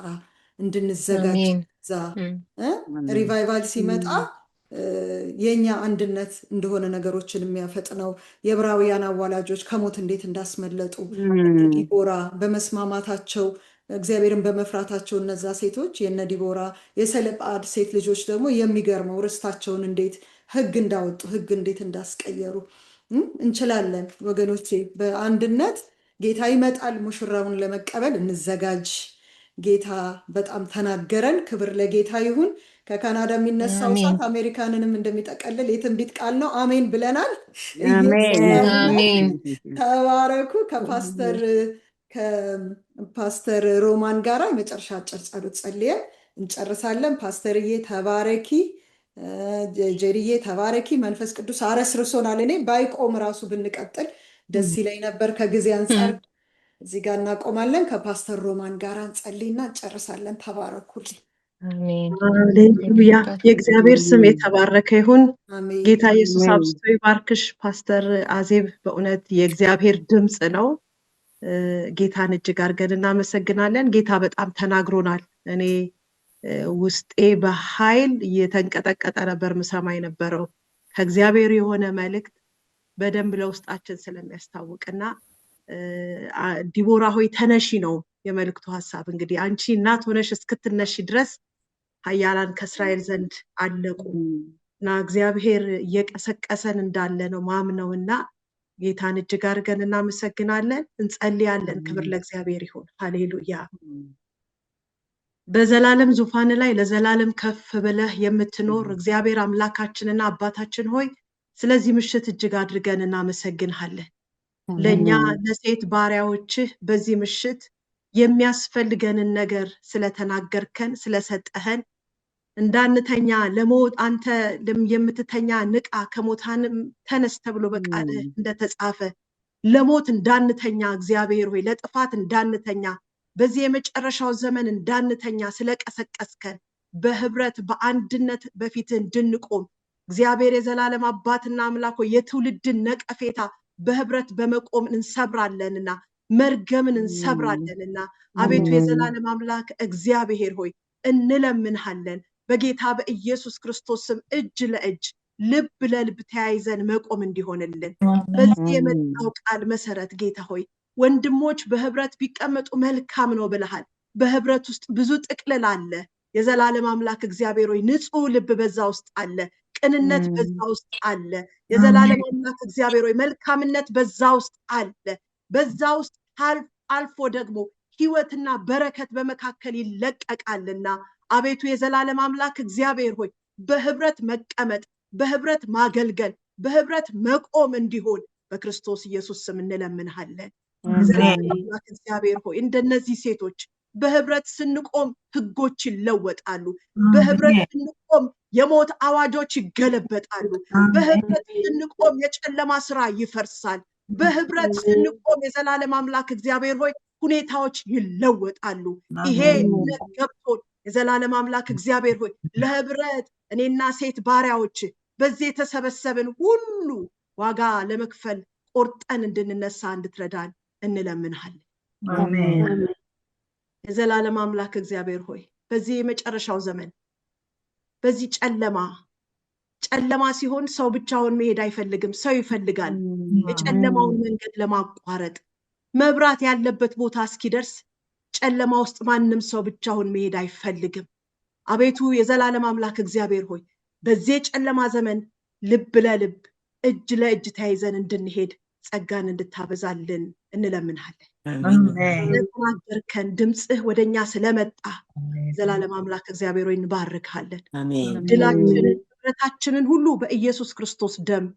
እንድንዘጋጅ ዛ ሪቫይቫል ሲመጣ የኛ አንድነት እንደሆነ ነገሮችን የሚያፈጥነው የዕብራውያን አዋላጆች ከሞት እንዴት እንዳስመለጡ ዲቦራ በመስማማታቸው እግዚአብሔርን በመፍራታቸው እነዛ ሴቶች የነ ዲቦራ የሰለጳድ ሴት ልጆች ደግሞ የሚገርመው ርስታቸውን እንዴት ህግ እንዳወጡ ህግ እንዴት እንዳስቀየሩ እንችላለን ወገኖቼ። በአንድነት ጌታ ይመጣል። ሙሽራውን ለመቀበል እንዘጋጅ። ጌታ በጣም ተናገረን። ክብር ለጌታ ይሁን። ከካናዳ የሚነሳው እሳት አሜሪካንንም እንደሚጠቀልል የትንቢት ቃል ነው። አሜን ብለናል። አሜን። ተባረኩ። ከፓስተር ሮማን ጋራ የመጨረሻ አጭር ጸሎት ጸልየን እንጨርሳለን። ፓስተርዬ ተባረኪ፣ ጀሪዬ ተባረኪ። መንፈስ ቅዱስ አረስርሶናል። እኔ ባይቆም ራሱ ብንቀጥል ደስ ይለኝ ነበር። ከጊዜ አንጻር እዚህ ጋር እናቆማለን። ከፓስተር ሮማን ጋር እንጸልይና እንጨርሳለን። ተባረኩልኝ። ሃሌሉያ። የእግዚአብሔር ስም የተባረከ ይሁን። ጌታ ኢየሱስ አብዝቶ ይባርክሽ ፓስተር አዜብ። በእውነት የእግዚአብሔር ድምጽ ነው። ጌታን እጅግ አድርገን እናመሰግናለን። ጌታ በጣም ተናግሮናል። እኔ ውስጤ በኃይል እየተንቀጠቀጠ ነበር ምሰማ የነበረው ከእግዚአብሔር የሆነ መልእክት በደንብ ለውስጣችን ስለሚያስታውቅና ዲቦራ ሆይ ተነሺ ነው የመልእክቱ ሐሳብ። እንግዲህ አንቺ እናት ሆነሽ እስክትነሺ ድረስ ኃያላን ከእስራኤል ዘንድ አለቁ እና እግዚአብሔር እየቀሰቀሰን እንዳለ ነው ማምነውና ጌታን እጅግ አድርገን እናመሰግናለን። እንጸልያለን። ክብር ለእግዚአብሔር ይሁን። ሃሌሉያ። በዘላለም ዙፋን ላይ ለዘላለም ከፍ ብለህ የምትኖር እግዚአብሔር አምላካችንና አባታችን ሆይ ስለዚህ ምሽት እጅግ አድርገን እናመሰግንሃለን። ለኛ ለሴት ባሪያዎችህ በዚህ ምሽት የሚያስፈልገንን ነገር ስለተናገርከን ስለሰጠህን እንዳንተኛ ለሞት አንተ የምትተኛ ንቃ ከሞታንም ተነስ ተብሎ በቃል እንደተጻፈ ለሞት እንዳንተኛ እግዚአብሔር ሆይ ለጥፋት እንዳንተኛ በዚህ የመጨረሻው ዘመን እንዳንተኛ ስለቀሰቀስከን በህብረት በአንድነት በፊት እንድንቆም እግዚአብሔር የዘላለም አባትና አምላክ ሆይ የትውልድን ነቀፌታ በህብረት በመቆም እንሰብራለንና መርገምን እንሰብራለንና አቤቱ የዘላለም አምላክ እግዚአብሔር ሆይ እንለምንሃለን በጌታ በኢየሱስ ክርስቶስ ስም እጅ ለእጅ ልብ ለልብ ተያይዘን መቆም እንዲሆንልን በዚህ የመጣው ቃል መሰረት ጌታ ሆይ ወንድሞች በህብረት ቢቀመጡ መልካም ነው ብለሃል። በህብረት ውስጥ ብዙ ጥቅልል አለ። የዘላለም አምላክ እግዚአብሔር ሆይ ንጹህ ልብ በዛ ውስጥ አለ። ቅንነት በዛ ውስጥ አለ። የዘላለም አምላክ እግዚአብሔር ሆይ መልካምነት በዛ ውስጥ አለ። በዛ ውስጥ አልፎ ደግሞ ህይወትና በረከት በመካከል ይለቀቃልና አቤቱ የዘላለም አምላክ እግዚአብሔር ሆይ በህብረት መቀመጥ በህብረት ማገልገል በህብረት መቆም እንዲሆን በክርስቶስ ኢየሱስ ስም እንለምንሃለን። የዘላለም አምላክ እግዚአብሔር ሆይ እንደነዚህ ሴቶች በህብረት ስንቆም ህጎች ይለወጣሉ። በህብረት ስንቆም የሞት አዋጆች ይገለበጣሉ። በህብረት ስንቆም የጨለማ ስራ ይፈርሳል። በህብረት ስንቆም የዘላለም አምላክ እግዚአብሔር ሆይ ሁኔታዎች ይለወጣሉ። ይሄ ገብቶን የዘላለም አምላክ እግዚአብሔር ሆይ ለህብረት እኔና ሴት ባሪያዎች በዚህ የተሰበሰብን ሁሉ ዋጋ ለመክፈል ቆርጠን እንድንነሳ እንድትረዳን እንለምንሃለን። አሜን። የዘላለም አምላክ እግዚአብሔር ሆይ በዚህ የመጨረሻው ዘመን በዚህ ጨለማ ሲሆን ሰው ብቻውን መሄድ አይፈልግም፣ ሰው ይፈልጋል የጨለማውን መንገድ ለማቋረጥ መብራት ያለበት ቦታ እስኪደርስ ጨለማ ውስጥ ማንም ሰው ብቻውን መሄድ አይፈልግም። አቤቱ የዘላለም አምላክ እግዚአብሔር ሆይ በዚህ የጨለማ ዘመን ልብ ለልብ እጅ ለእጅ ተያይዘን እንድንሄድ ጸጋን እንድታበዛልን እንለምንሃለን። ስለተናገርከን ድምጽህ ወደኛ ስለመጣ ዘላለም አምላክ እግዚአብሔር ሆይ እንባርክሃለን። ድላችንን ህብረታችንን ሁሉ በኢየሱስ ክርስቶስ ደም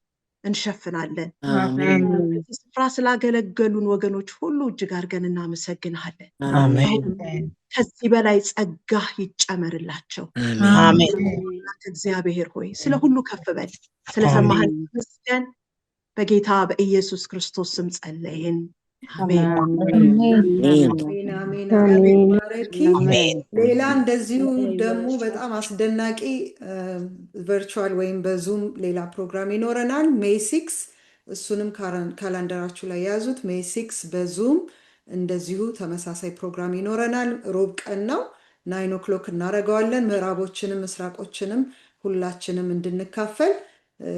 እንሸፍናለን። በዚህ ስፍራ ስላገለገሉን ወገኖች ሁሉ እጅግ አድርገን እናመሰግንሃለን። ከዚህ በላይ ጸጋ ይጨመርላቸው። እግዚአብሔር ሆይ ስለ ሁሉ ከፍ በል። ስለሰማህን ተመስገን። በጌታ በኢየሱስ ክርስቶስ ስም ጸለይን። አሜን። ሌላ እንደዚሁ ደግሞ በጣም አስደናቂ ቨርቹዋል ወይም በዙም ሌላ ፕሮግራም ይኖረናል ሜይ 6። እሱንም ካላንደራችሁ ላይ ያዙት። ሜይ 6 በዙም እንደዚሁ ተመሳሳይ ፕሮግራም ይኖረናል። ሮብ ቀን ነው 9 o'clock እናደርገዋለን። ምዕራቦችንም ምስራቆችንም ሁላችንም እንድንካፈል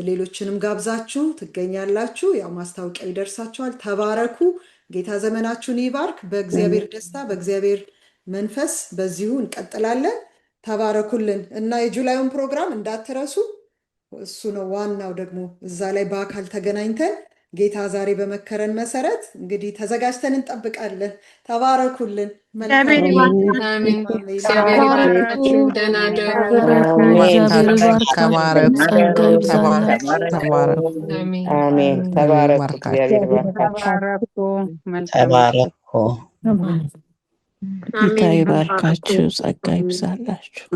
ሌሎችንም ጋብዛችሁ ትገኛላችሁ። ያው ማስታወቂያ ይደርሳችኋል። ተባረኩ። ጌታ ዘመናችሁን ይባርክ። በእግዚአብሔር ደስታ በእግዚአብሔር መንፈስ በዚሁ እንቀጥላለን። ተባረኩልን እና የጁላዩን ፕሮግራም እንዳትረሱ። እሱ ነው ዋናው። ደግሞ እዛ ላይ በአካል ተገናኝተን ጌታ ዛሬ በመከረን መሰረት እንግዲህ ተዘጋጅተን እንጠብቃለን። ተባረኩልን። እግዚአብሔር ይባርካችሁ። ደህና ደሩ። አሜን። ተባረኩ። እግዚአብሔር ይባርካችሁ። ተባረኩ። ጌታ ይባርካችሁ። ጸጋ ይብዛላችሁ።